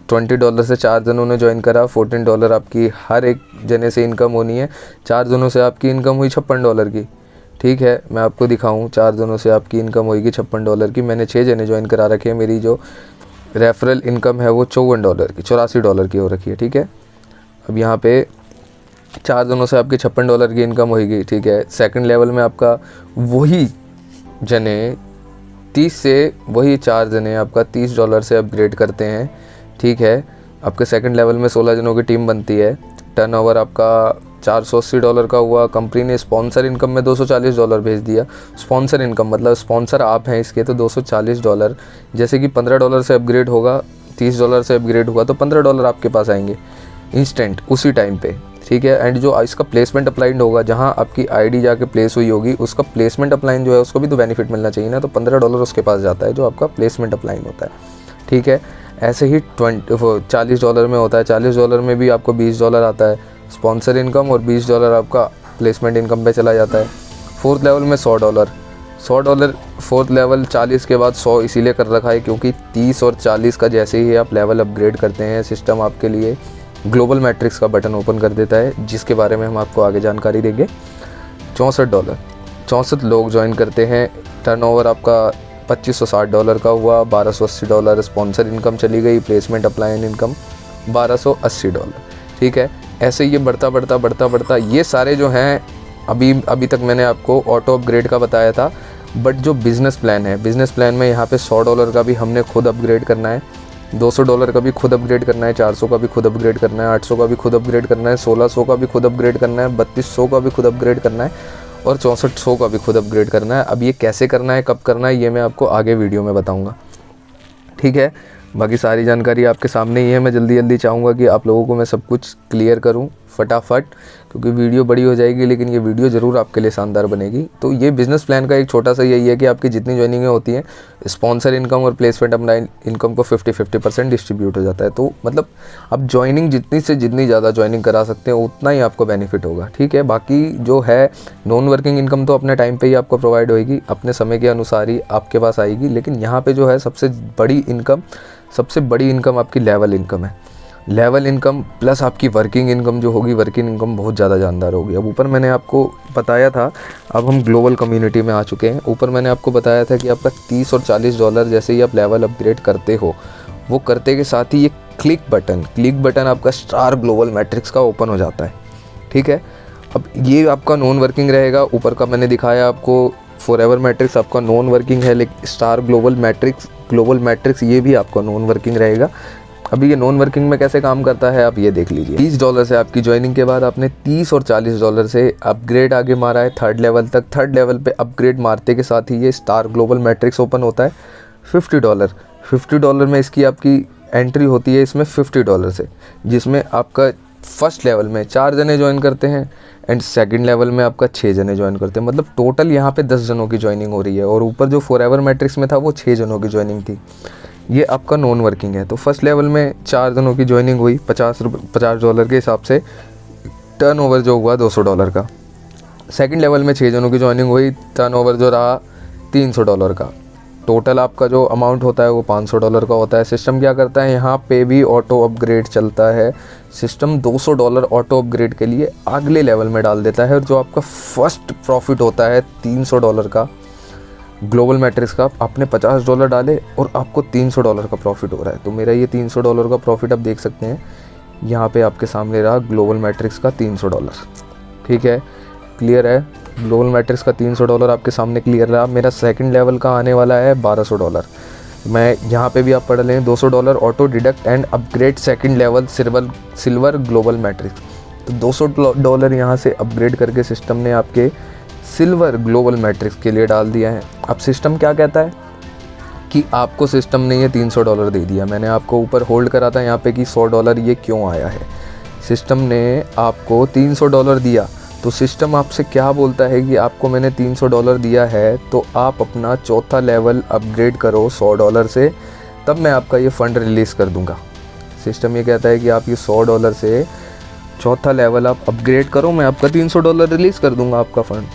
$20 से 4 जनों ने ज्वाइन करा, $14 आपकी हर एक जने से इनकम होनी है। 4 जनों से आपकी इनकम हुई $56 की, ठीक है। मैं आपको दिखाऊं, 4 जनों से आपकी इनकम होगी $56 की। मैंने 6 जने ज्वाइन करा रखे हैं। मेरी जो रेफरल इनकम है वो $54 की, $84 की हो रखी है, ठीक है। अब यहाँ पे 4 जनों से आपकी $56 की इनकम होगी, ठीक है। सेकंड लेवल में आपका वही जने 30 से वही 4 जने आपका $30 से अपग्रेड करते हैं, ठीक है। आपके सेकंड लेवल में 16 जनों की टीम बनती है। टर्नओवर आपका $480 का हुआ। कंपनी ने स्पॉन्सर इनकम में $240 भेज दिया। स्पॉन्सर इनकम मतलब स्पॉन्सर आप हैं इसके, तो $240। जैसे कि $15 से अपग्रेड होगा, $30 से अपग्रेड हुआ तो $15 आपके पास आएंगे इंस्टेंट उसी टाइम पे, ठीक है। एंड जो इसका प्लेसमेंट अप्लाइंड होगा, जहाँ आपकी आईडी जाके प्लेस हुई होगी, उसका प्लेसमेंट अप्लाइन जो है उसको भी तो बेनिफिट मिलना चाहिए ना, तो $15 उसके पास जाता है जो आपका प्लेसमेंट अप्लाइन होता है, ठीक है। ऐसे ही $40 में होता है। $40 में भी आपको $20 आता है स्पॉन्सर इनकम और $20 आपका प्लेसमेंट इनकम पे चला जाता है। फोर्थ लेवल में $100 फोर्थ लेवल 40 के बाद 100 इसीलिए कर रखा है क्योंकि 30 और 40 का जैसे ही आप लेवल अपग्रेड करते हैं, सिस्टम आपके लिए ग्लोबल मैट्रिक्स का बटन ओपन कर देता है, जिसके बारे में हम आपको आगे जानकारी देंगे। $64 64 लोग ज्वाइन करते हैं। टर्नओवर आपका $2560 का हुआ। $1280 स्पॉन्सर इनकम चली गई। प्लेसमेंट अप्लाइन इनकम $1280, ठीक है। ऐसे ये बढ़ता ये सारे जो हैं अभी तक मैंने आपको ऑटो अपग्रेड का बताया था। बट जो बिज़नेस प्लान है, बिज़नेस प्लान में यहाँ पे $100 का भी हमने खुद अपग्रेड करना है, $200 का भी खुद अपग्रेड करना है, 400 का भी खुद अपग्रेड करना है, 800 का भी खुद अपग्रेड करना है, 1600 का भी खुद अपग्रेड करना है, 3200 का भी खुद अपग्रेड करना है और 6400 का भी खुद अपग्रेड करना है। अब ये कैसे करना है, कब करना है, ये मैं आपको आगे वीडियो में बताऊँगा, ठीक है। बाकी सारी जानकारी आपके सामने ही है। मैं जल्दी चाहूँगा कि आप लोगों को मैं सब कुछ क्लियर करूँ फटाफट, क्योंकि वीडियो बड़ी हो जाएगी लेकिन ये वीडियो ज़रूर आपके लिए शानदार बनेगी। तो ये बिज़नेस प्लान का एक छोटा सा यही है कि आपकी जितनी ज्वाइनिंगें होती हैं, स्पॉन्सर इनकम और प्लेसमेंट अप्लाइन इनकम को 50-50% डिस्ट्रीब्यूट हो जाता है। तो मतलब अब ज्वाइनिंग जितनी से जितनी ज़्यादा ज्वाइनिंग करा सकते हैं उतना ही आपको बेनिफिट होगा, ठीक है। बाकी जो है नॉन वर्किंग इनकम तो अपने टाइम पर ही आपको प्रोवाइड होगी, अपने समय के अनुसार ही आपके पास आएगी। लेकिन यहाँ पर जो है सबसे बड़ी इनकम आपकी लेवल इनकम है। लेवल इनकम प्लस आपकी वर्किंग इनकम जो होगी, वर्किंग इनकम बहुत ज़्यादा जानदार होगी। अब ऊपर मैंने आपको बताया था, अब हम ग्लोबल कम्युनिटी में आ चुके हैं। ऊपर मैंने आपको बताया था कि आपका $30 और $40 जैसे ही आप लेवल अपग्रेड करते हो, वो करते के साथ ही ये क्लिक बटन आपका स्टार ग्लोबल मैट्रिक्स का ओपन हो जाता है, ठीक है। अब ये आपका नॉन वर्किंग रहेगा। ऊपर का मैंने दिखाया आपको फॉरएवर मैट्रिक्स आपका नॉन वर्किंग है, लेकिन स्टार ग्लोबल मैट्रिक्स ये भी आपका नॉन वर्किंग रहेगा। अभी ये नॉन वर्किंग में कैसे काम करता है आप ये देख लीजिए। $30 से आपकी ज्वाइनिंग के बाद आपने $30 और $40 से अपग्रेड आगे मारा है थर्ड लेवल तक। थर्ड लेवल पे अपग्रेड मारते के साथ ही ये स्टार ग्लोबल मैट्रिक्स ओपन होता है। $50 में इसकी आपकी एंट्री होती है इसमें $50 से, जिसमें आपका फर्स्ट लेवल में 4 जने ज्वाइन करते हैं एंड सेकंड लेवल में आपका 6 जने ज्वाइन करते हैं। मतलब टोटल यहाँ पे 10 जनों की ज्वाइनिंग हो रही है और ऊपर जो फॉरएवर मैट्रिक्स में था वो 6 जनों की ज्वाइनिंग थी। ये आपका नॉन वर्किंग है। तो फर्स्ट लेवल में 4 जनों की ज्वाइनिंग हुई $50 के हिसाब से, टर्नओवर जो हुआ $200 का। सेकंड लेवल में 6 जनों की ज्वाइनिंग हुई, टर्नओवर जो रहा $300 का। टोटल आपका जो अमाउंट होता है वो $500 का होता है। सिस्टम क्या करता है, यहाँ पे भी ऑटो अपग्रेड चलता है। सिस्टम $200 ऑटो अपग्रेड के लिए अगले लेवल में डाल देता है, और जो आपका फर्स्ट प्रॉफिट होता है $300 का ग्लोबल मैट्रिक्स का, आपने $50 डाले और आपको $300 का प्रॉफिट हो रहा है। तो मेरा ये $300 का प्रॉफिट आप देख सकते हैं यहाँ पे आपके सामने रहा, ग्लोबल मैट्रिक्स का $300। ठीक है, क्लियर है। ग्लोबल मैट्रिक्स का $300 आपके सामने क्लियर रहा। मेरा सेकंड लेवल का आने वाला है $1200। मैं यहाँ पे भी आप पढ़ लें, $200 auto deduct and upgrade second level silver global matrix. तो $200 यहाँ से अपग्रेड करके सिस्टम ने आपके सिल्वर ग्लोबल मैट्रिक्स के लिए डाल दिया है। अब सिस्टम क्या कहता है कि आपको सिस्टम ने ये $300 दे दिया। मैंने आपको ऊपर होल्ड करा था यहाँ पे कि $100 ये क्यों आया है। सिस्टम ने आपको $300 दिया, तो सिस्टम आपसे क्या बोलता है कि आपको मैंने $300 दिया है, तो आप अपना चौथा लेवल अपग्रेड करो $100 से, तब मैं आपका ये फ़ंड रिलीज़ कर दूंगा। सिस्टम ये कहता है कि आप ये $100 से चौथा लेवल आप अपग्रेड करो, मैं आपका $300 रिलीज़ कर दूंगा आपका फ़ंड।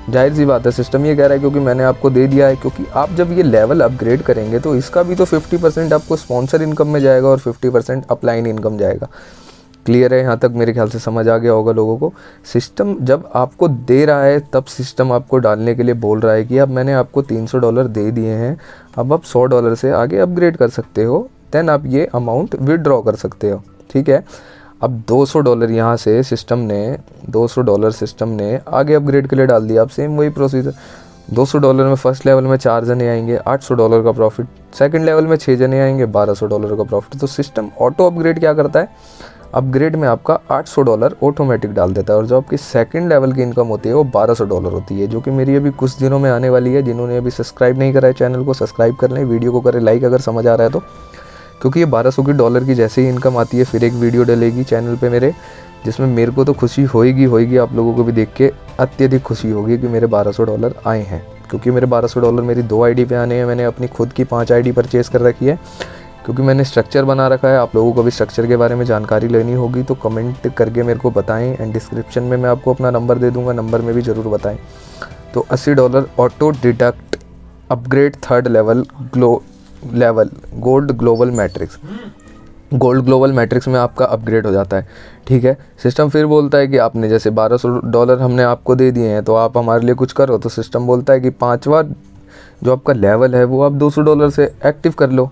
जाहिर सी बात है, सिस्टम ये कह रहा है क्योंकि मैंने आपको दे दिया है। क्योंकि आप जब ये लेवल अपग्रेड करेंगे तो इसका भी तो 50% आपको स्पॉन्सर इनकम में जाएगा और 50% अपलाइन इनकम जाएगा। क्लियर है, यहाँ तक मेरे ख्याल से समझ आ गया होगा लोगों को। सिस्टम जब आपको दे रहा है तब सिस्टम आपको डालने के लिए बोल रहा है कि अब मैंने आपको $300 दे दिए हैं, अब आप $100 से आगे अपग्रेड कर सकते हो, देन आप ये अमाउंट विड्रॉ कर सकते हो। ठीक है, अब $200 यहाँ से सिस्टम ने आगे अपग्रेड के लिए डाल दिया। अब सेम वही प्रोसीजर, $200 में फर्स्ट लेवल में 4 जने आएंगे, $800 का प्रॉफिट। सेकंड लेवल में 6 जने आएंगे, $1200 का प्रॉफिट। तो सिस्टम ऑटो अपग्रेड क्या करता है, अपग्रेड में आपका $800 ऑटोमेटिक डाल देता है, और जो आपकी सेकंड लेवल की इनकम होती है वो $1200 होती है, जो कि मेरी अभी कुछ दिनों में आने वाली है। जिन्होंने अभी सब्सक्राइब नहीं करा है चैनल को, सब्सक्राइब कर लें, वीडियो को करें लाइक अगर समझ आ रहा है तो। क्योंकि ये $1200 की जैसे ही इनकम आती है फिर एक वीडियो डलेगी चैनल पे मेरे, जिसमें मेरे को तो खुशी होएगी, आप लोगों को भी देख के अत्यधिक खुशी होगी कि मेरे $1200 आए हैं। क्योंकि मेरे $1200 मेरी 2 आईडी पे आने हैं। मैंने अपनी खुद की 5 आईडी परचेज़ कर रखी है, क्योंकि मैंने स्ट्रक्चर बना रखा है। आप लोगों को भी स्ट्रक्चर के बारे में जानकारी लेनी होगी तो कमेंट करके मेरे को बताएं, एंड डिस्क्रिप्शन में मैं आपको अपना नंबर दे दूंगा, नंबर में भी ज़रूर बताएं। तो $80 auto deduct upgrade third level gold global matrix. Gold global matrix में आपका अपग्रेड हो जाता है। ठीक है, सिस्टम फिर बोलता है कि आपने जैसे $1200 हमने आपको दे दिए हैं तो आप हमारे लिए कुछ करो। तो सिस्टम बोलता है कि 5वां जो आपका लेवल है वो आप $200 से एक्टिव कर लो।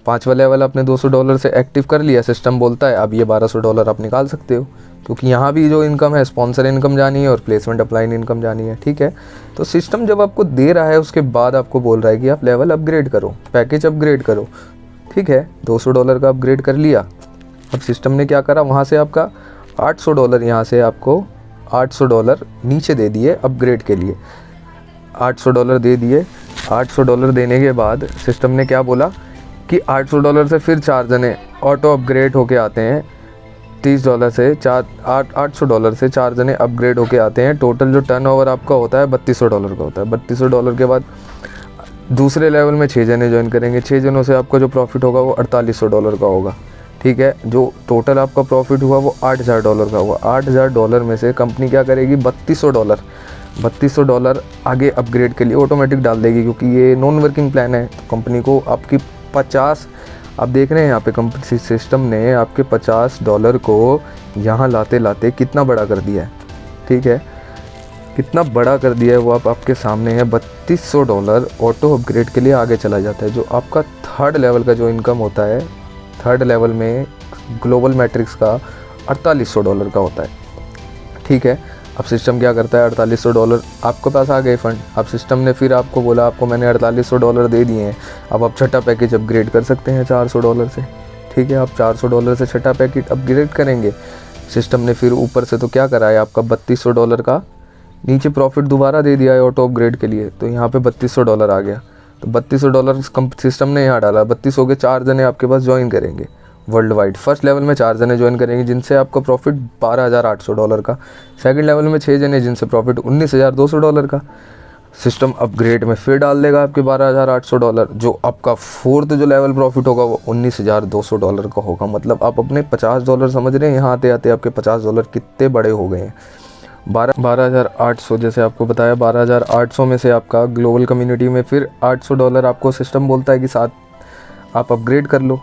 5वां लेवल आपने $200 से एक्टिव कर लिया, सिस्टम बोलता है अब ये $1200 आप निकाल सकते हो, क्योंकि यहाँ भी जो इनकम है स्पॉन्सर इनकम जानी है और प्लेसमेंट अपलाइन इनकम जानी है। ठीक है, तो सिस्टम जब आपको दे रहा है उसके बाद आपको बोल रहा है कि आप लेवल अपग्रेड करो, पैकेज अपग्रेड करो। ठीक है, $200 का अपग्रेड कर लिया। अब सिस्टम ने क्या करा, वहाँ से आपका $800 यहाँ से आपको $800 नीचे दे दिए अपग्रेड के लिए। $800 दे दिए। $800 देने के बाद सिस्टम ने क्या बोला कि $800 से फिर 4 जने ऑटो अपग्रेड होके आते हैं। $30 से $800 से 4 जने अपग्रेड होके आते हैं। टोटल जो टर्नओवर आपका होता है $3200 का होता है। $3200 के बाद दूसरे लेवल में 6 जने ज्वाइन करेंगे। 6 जनों से आपका जो प्रॉफिट होगा वो $4800 का होगा। ठीक है, जो टोटल आपका प्रॉफिट हुआ वो $8000 का हुआ। $8000 में से कंपनी क्या करेगी, $3200 आगे अपग्रेड के लिए ऑटोमेटिक डाल देगी, क्योंकि ये नॉन वर्किंग प्लान है। तो कंपनी को आपकी 50, आप देख रहे हैं यहाँ पे कंपनी सिस्टम ने आपके $50 को यहाँ लाते लाते कितना बड़ा कर दिया है। ठीक है, कितना बड़ा कर दिया है वो आपके सामने है। $3200 ऑटो अपग्रेड के लिए आगे चला जाता है। जो आपका थर्ड लेवल का जो इनकम होता है, थर्ड लेवल में ग्लोबल मैट्रिक्स का $4800 का होता है। ठीक है, अब सिस्टम क्या करता है, $4800 आपके पास आ गए फंड। अब सिस्टम ने फिर आपको बोला आपको मैंने $4800 दे दिए हैं, अब आप छठा पैकेज अपग्रेड कर सकते हैं $400 से। ठीक है, आप $400 से छठा पैकेज अपग्रेड करेंगे। सिस्टम ने फिर ऊपर से तो क्या करा है, आपका $3200 का नीचे प्रॉफिट दोबारा दे दिया है ऑटो अपग्रेड के लिए। तो यहाँ पे $3200 आ गया। तो $3200 सिस्टम ने यहाँ डाला। 32 हो गए, 4 जने आपके पास ज्वाइन करेंगे वर्ल्ड वाइड। फर्स्ट लेवल में 4 जने ज्वाइन करेंगे जिनसे आपका प्रॉफिट $12800 का। सेकंड लेवल में 6 जने जिनसे प्रॉफिट $19200 का। सिस्टम अपग्रेड में फिर डाल देगा आपके $12800। जो आपका फोर्थ जो लेवल प्रॉफिट होगा वो $19200 का होगा। मतलब आप अपने $50 समझ रहे हैं, यहाँ आते आते आपके $50 कितने बड़े हो गए हैं। 12,800 जैसे आपको बताया, 12,800 में से आपका ग्लोबल कम्युनिटी में फिर $800 आपको सिस्टम बोलता है कि साथ आप अपग्रेड कर लो।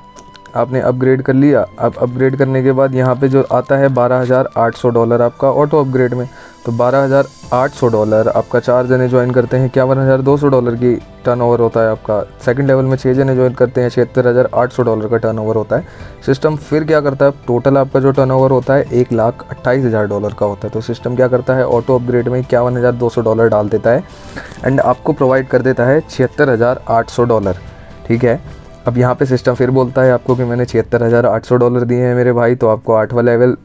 आपने अपग्रेड कर लिया। अब अपग्रेड करने के बाद यहाँ पे जो आता है $12,800 आपका ऑटो अपग्रेड में। तो $12,800 आपका 4 जने ज्वाइन करते हैं, $51,200 की टर्नओवर होता है आपका। सेकंड लेवल में 6 जने ज्वाइन करते हैं, $76,800 का टर्नओवर होता है। सिस्टम फिर क्या करता है, टोटल आपका जो टर्नओवर होता है $1,28,000 का होता है। तो सिस्टम क्या करता है, ऑटो अपग्रेड में $51,200 डाल देता है एंड आपको प्रोवाइड कर देता है $76,800। ठीक है। अब यहाँ पे सिस्टम फिर बोलता है आपको कि मैंने $76,800 दिए हैं मेरे भाई, तो आपको 8वां लेवल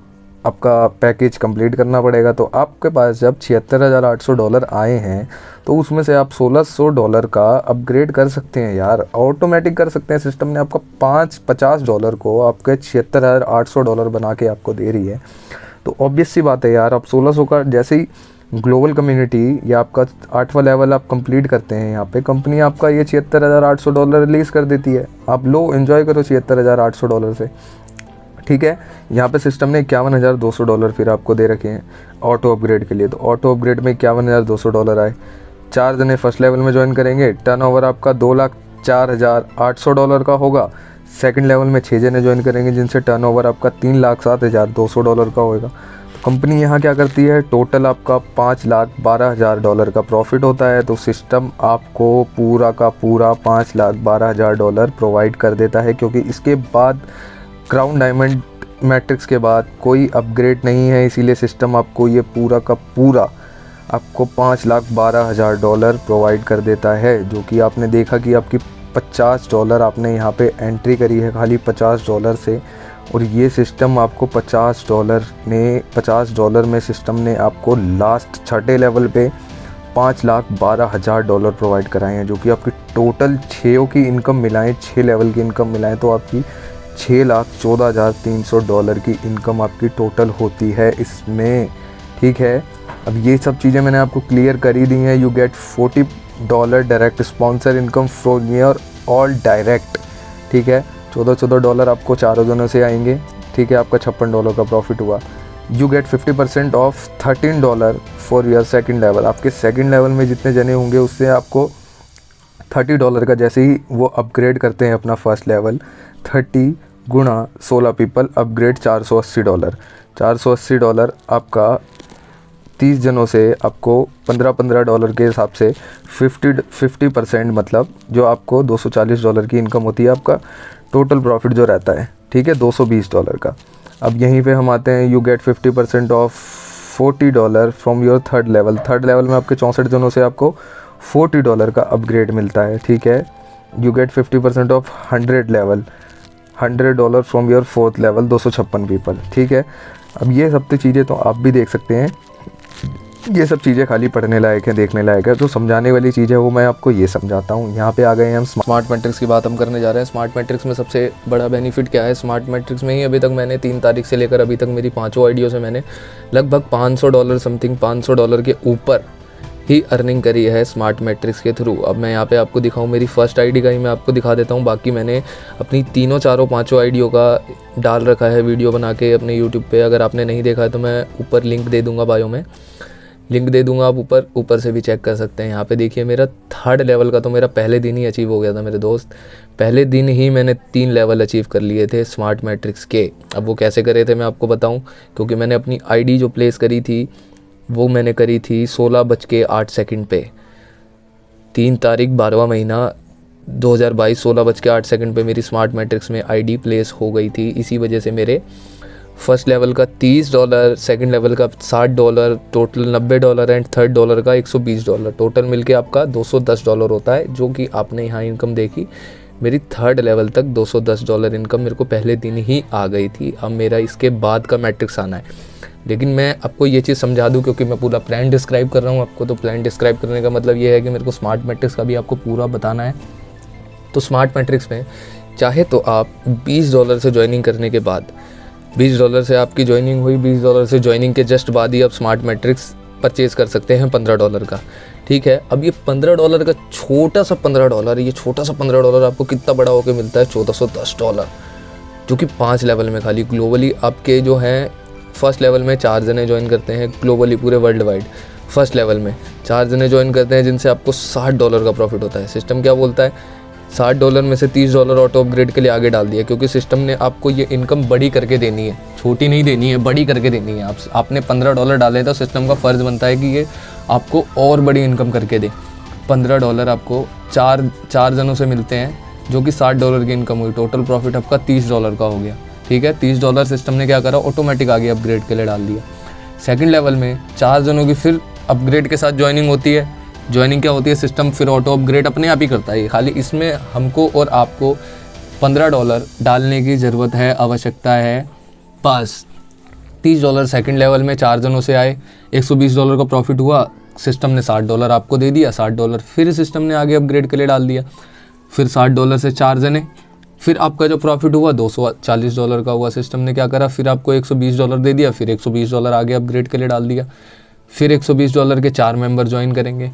आपका पैकेज कंप्लीट करना पड़ेगा। तो आपके पास जब $76,800 आए हैं तो उसमें से आप $1,600 का अपग्रेड कर सकते हैं यार, ऑटोमेटिक कर सकते हैं। सिस्टम ने आपका $50 को आपके $76,800 बना के आपको दे रही है। तो ऑब्वियस सी बात है यार, आप 1600 का जैसे ही ग्लोबल कम्युनिटी या आपका 8वां लेवल आप कंप्लीट करते हैं, यहाँ पे कंपनी आपका ये $76,800 रिलीज़ कर देती है। आप लो एंजॉय करो $76,800 से। ठीक है। यहाँ पे सिस्टम ने $51,200 फिर आपको दे रखे हैं ऑटो अपग्रेड के लिए। तो ऑटो अपग्रेड में $51,200 आए। 4 जने फर्स्ट लेवल में ज्वाइन करेंगे, टर्नओवर आपका $2,04,800 का होगा। सेकंड लेवल में 6 जने ज्वाइन करेंगे जिनसे टर्नओवर आपका $3,07,200 का होगा। कंपनी यहाँ क्या करती है, टोटल आपका $5,12,000 का प्रॉफिट होता है। तो सिस्टम आपको पूरा का पूरा $5,12,000 प्रोवाइड कर देता है, क्योंकि इसके बाद क्राउन डायमंड मैट्रिक्स के बाद कोई अपग्रेड नहीं है। इसीलिए सिस्टम आपको ये पूरा का पूरा आपको $5,12,000 प्रोवाइड कर देता है। जो कि आपने देखा कि आपकी $50 आपने यहाँ पे एंट्री करी है खाली $50 से, और ये सिस्टम आपको $50 में सिस्टम ने आपको लास्ट 6ठे लेवल पे $5,12,000 प्रोवाइड कराए हैं। जो कि आपकी टोटल 6 की इनकम मिलाएं, 6 लेवल की इनकम मिलाएं तो आपकी $6,14,300 की इनकम आपकी टोटल होती है इसमें। ठीक है। अब ये सब चीज़ें मैंने आपको क्लियर कर ही दी हैं। You get $40 direct sponsor income from your all direct. ठीक है। $14 आपको 4 जनों से आएंगे। ठीक है। आपका $56 का प्रॉफिट हुआ। You get 50% of $13 for your second level. आपके सेकंड लेवल में जितने जने होंगे उससे आपको $30 का, जैसे ही वो अपग्रेड करते हैं अपना फर्स्ट लेवल, 30 गुणा 16 पीपल अपग्रेड $480। $480 आपका 30 जनों से आपको $15 के हिसाब से 50% मतलब जो आपको $240 की इनकम होती है। आपका टोटल प्रॉफिट जो रहता है, ठीक है, $220 का। अब यहीं पे हम आते हैं, you get 50% of $40 from your third level. Third level में आपके 64 जनों से आपको $40 का अपग्रेड मिलता है। ठीक है। You get 50% of $100 from your fourth level, 256 people. ठीक है। अब ये सब तो चीज़ें तो आप भी देख सकते हैं, ये सब चीज़ें खाली पढ़ने लायक है, देखने लायक है। जो समझाने वाली चीज़ है वो मैं आपको ये समझाता हूँ। यहाँ पे आ गए हैं हम स्मार्ट मैट्रिक्स की बात हम करने जा रहे हैं। स्मार्ट मैट्रिक्स में सबसे बड़ा बेनिफिट क्या है, स्मार्ट मैट्रिक्स में ही अभी तक मैंने 3 तारीख से लेकर अभी तक मेरी 5 आईडियों से मैंने लगभग $500 समथिंग $500 के ऊपर ही अर्निंग करी है स्मार्ट मैट्रिक्स के थ्रू। अब मैं यहाँ पे आपको दिखाऊँ, मेरी फर्स्ट आईडी का ही मैं आपको दिखा देता हूँ। बाकी मैंने अपनी 3, 4, 5 आईडियों का डाल रखा है वीडियो बना के अपने यूट्यूब पे। अगर आपने नहीं देखा है तो मैं ऊपर लिंक दे दूँगा, बायो में लिंक दे दूँगा, आप ऊपर से भी चेक कर सकते हैं। यहाँ पे देखिए मेरा 3rd लेवल का तो मेरा पहले दिन ही अचीव हो गया था मेरे दोस्त। पहले दिन ही मैंने 3 लेवल अचीव कर लिए थे स्मार्ट मैट्रिक्स के। अब वो कैसे करे थे मैं आपको बताऊँ, क्योंकि मैंने अपनी आईडी जो प्लेस करी थी वो मैंने करी थी 16:08 पे। 3 तारीख 12वां महीना 2022 16:08 पे मेरी स्मार्ट मैट्रिक्स में आईडी प्लेस हो गई थी। इसी वजह से मेरे फर्स्ट लेवल का $30, सेकंड लेवल का $60, टोटल $90 एंड थर्ड लेवल का $120, टोटल मिलके आपका $210 होता है। जो कि आपने यहाँ इनकम देखी, मेरी 3rd लेवल तक $210 इनकम मेरे को पहले दिन ही आ गई थी। अब मेरा इसके बाद का मैट्रिक्स आना है, लेकिन मैं आपको ये चीज़ समझा दूं क्योंकि मैं पूरा प्लान डिस्क्राइब कर रहा हूँ आपको। तो प्लान डिस्क्राइब करने का मतलब ये है कि मेरे को स्मार्ट मैट्रिक्स का भी आपको पूरा बताना है। तो स्मार्ट मैट्रिक्स में चाहे तो आप $20 से ज्वाइनिंग करने के बाद, $20 से आपकी ज्वाइनिंग हुई, $20 से ज्वाइनिंग के जस्ट बाद ही आप स्मार्ट मैट्रिक्स परचेज़ कर सकते हैं $15 का। ठीक है। अब ये $15 का छोटा सा $15, ये छोटा सा $15 आपको कितना बड़ा होकर मिलता है, $1410, जो कि 5 लेवल में खाली। ग्लोबली आपके जो हैं फर्स्ट लेवल में 4 जने ज्वाइन करते हैं ग्लोबली पूरे वर्ल्ड वाइड। फर्स्ट लेवल में 4 जने ज्वाइन करते हैं जिनसे आपको $60 का प्रॉफिट होता है। सिस्टम क्या बोलता है, $60 में से $30 ऑटो अपग्रेड के लिए आगे डाल दिया, क्योंकि सिस्टम ने आपको ये इनकम बड़ी करके देनी है, छोटी नहीं देनी है, बड़ी करके देनी है। आपने $15 डाले तो सिस्टम का फ़र्ज़ बनता है कि ये आपको और बड़ी इनकम करके दे। $15 आपको चार जनों से मिलते हैं, जो कि $60 की इनकम हुई। टोटल प्रॉफिट आपका $30 का हो गया। ठीक है, $30 सिस्टम ने क्या करा, ऑटोमेटिक आगे अपग्रेड के लिए डाल दिया। सेकंड लेवल में 4 जनों की फिर अपग्रेड के साथ ज्वाइनिंग होती है। ज्वाइनिंग क्या होती है, सिस्टम फिर ऑटो अपग्रेड अपने आप ही करता है। खाली इसमें हमको और आपको $15 डालने की ज़रूरत है, आवश्यकता है बस। $30 सेकंड लेवल में 4 जनों से आए, $120 का प्रॉफिट हुआ, सिस्टम ने $60 आपको दे दिया। $60 फिर सिस्टम ने आगे अपग्रेड के लिए डाल दिया। फिर $60 से 4 जने, फिर आपका जो प्रॉफिट हुआ $240 का हुआ। सिस्टम ने क्या करा, फिर आपको $120 दे दिया, फिर $120 आगे अपग्रेड के लिए डाल दिया। फिर $120 के 4 मेंबर ज्वाइन करेंगे,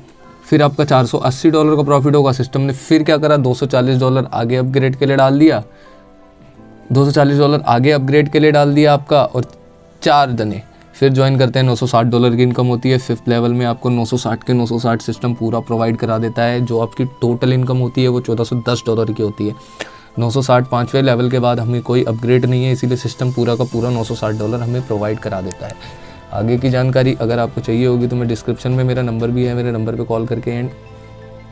फिर आपका $480 का प्रॉफिट होगा। सिस्टम ने फिर क्या करा, $240 आगे अपग्रेड के लिए डाल दिया। $240 आगे अपग्रेड के लिए डाल दिया आपका, और 4 जने फिर ज्वाइन करते हैं। $960 की इनकम होती है। फिफ्थ लेवल में आपको 960 के 960 सिस्टम पूरा प्रोवाइड करा देता है। जो आपकी टोटल इनकम होती है वो $1410 की होती है। 960 पाँचवें लेवल के बाद हमें कोई अपग्रेड नहीं है, इसीलिए सिस्टम पूरा का पूरा $960 हमें प्रोवाइड करा देता है। आगे की जानकारी अगर आपको चाहिए होगी तो मैं डिस्क्रिप्शन में मेरा नंबर भी है, मेरे नंबर पे कॉल करके एंड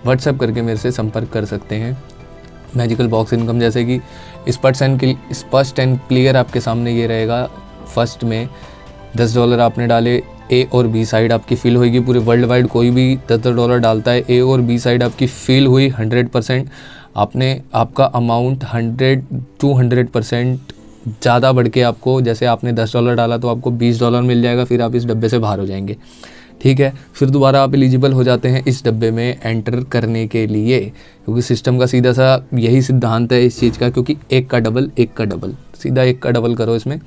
व्हाट्सएप करके मेरे से संपर्क कर सकते हैं। मैजिकल बॉक्स इनकम जैसे कि स्पष्ट एंड क्लियर आपके सामने ये रहेगा। फर्स्ट में $10 आपने डाले, ए और बी साइड आपकी फिल होगी। पूरे वर्ल्ड वाइड कोई भी $10 डालता है, ए और बी साइड आपकी फिल हुई 100%। आपका अमाउंट 100-200% ज़्यादा बढ़ के आपको, जैसे आपने $10 डाला तो आपको $20 मिल जाएगा, फिर आप इस डब्बे से बाहर हो जाएंगे। ठीक है, फिर दोबारा आप एलिजिबल हो जाते हैं इस डब्बे में एंटर करने के लिए, क्योंकि सिस्टम का सीधा सा यही सिद्धांत है इस चीज़ का, क्योंकि एक का डबल सीधा एक का डबल करो। इसमें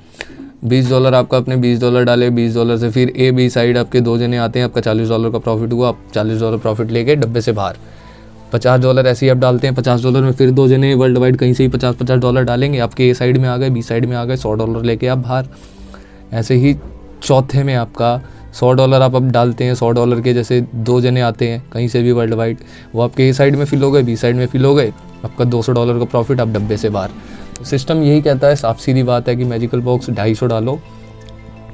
$20 आपका, अपने $20 डाले, $20 से फिर ए बी साइड आपके 2 जने आते हैं, आपका $40 का प्रॉफिट हुआ, आप $40 प्रॉफिट लेके डब्बे से बाहर। $50 ऐसे ही आप डालते हैं, $50 में फिर 2 जने वर्ल्ड वाइड कहीं से ही $50 डालेंगे, आपके ए साइड में आ गए, बी साइड में आ गए, $100 लेके आप बाहर। ऐसे ही चौथे में आपका $100 आप अब डालते हैं। $100 के जैसे 2 जने आते हैं कहीं से भी वर्ल्ड वाइड, वो आपके ए साइड में फिल हो गए, बी साइड में फिल हो गए, आपका $200 का प्रॉफिट, आप डब्बे से बाहर। तो सिस्टम यही कहता है, साफ सीधी बात है कि मैजिकल बॉक्स 250 डालो,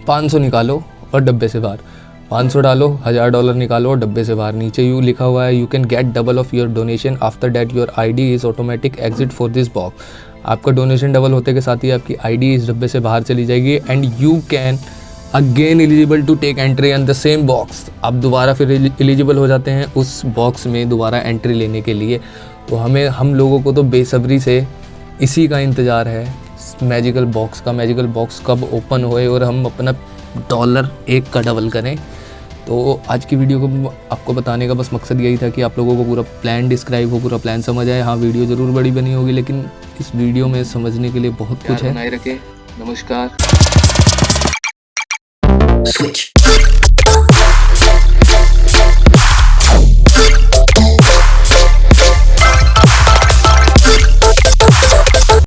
500 निकालो और डब्बे से बाहर। 500 डालो, $1000 निकालो और डब्बे से बाहर। नीचे यू लिखा हुआ है, you can get double of your donation after that your ID is automatic exit for this box. आपका डोनेशन डबल होते के साथ ही आपकी आईडी इस डब्बे से बाहर चली जाएगी and you can again eligible to take entry in the same box. आप दोबारा फिर एलिजिबल हो जाते हैं उस बॉक्स में दोबारा एंट्री लेने के लिए। तो हम लोगों को तो बेसब्री से इसी का इंतज़ार है, मैजिकल बॉक्स का। मैजिकल बॉक्स कब ओपन होए और हम अपना $1 का डबल करें। तो आज की वीडियो को आपको बताने का बस मकसद यही था कि आप लोगों को पूरा प्लान डिस्क्राइब हो, पूरा प्लान समझ आए। हाँ, वीडियो ज़रूर बड़ी बनी होगी, लेकिन इस वीडियो में समझने के लिए बहुत कुछ है। बनाए रखें। नमस्कार। Switch.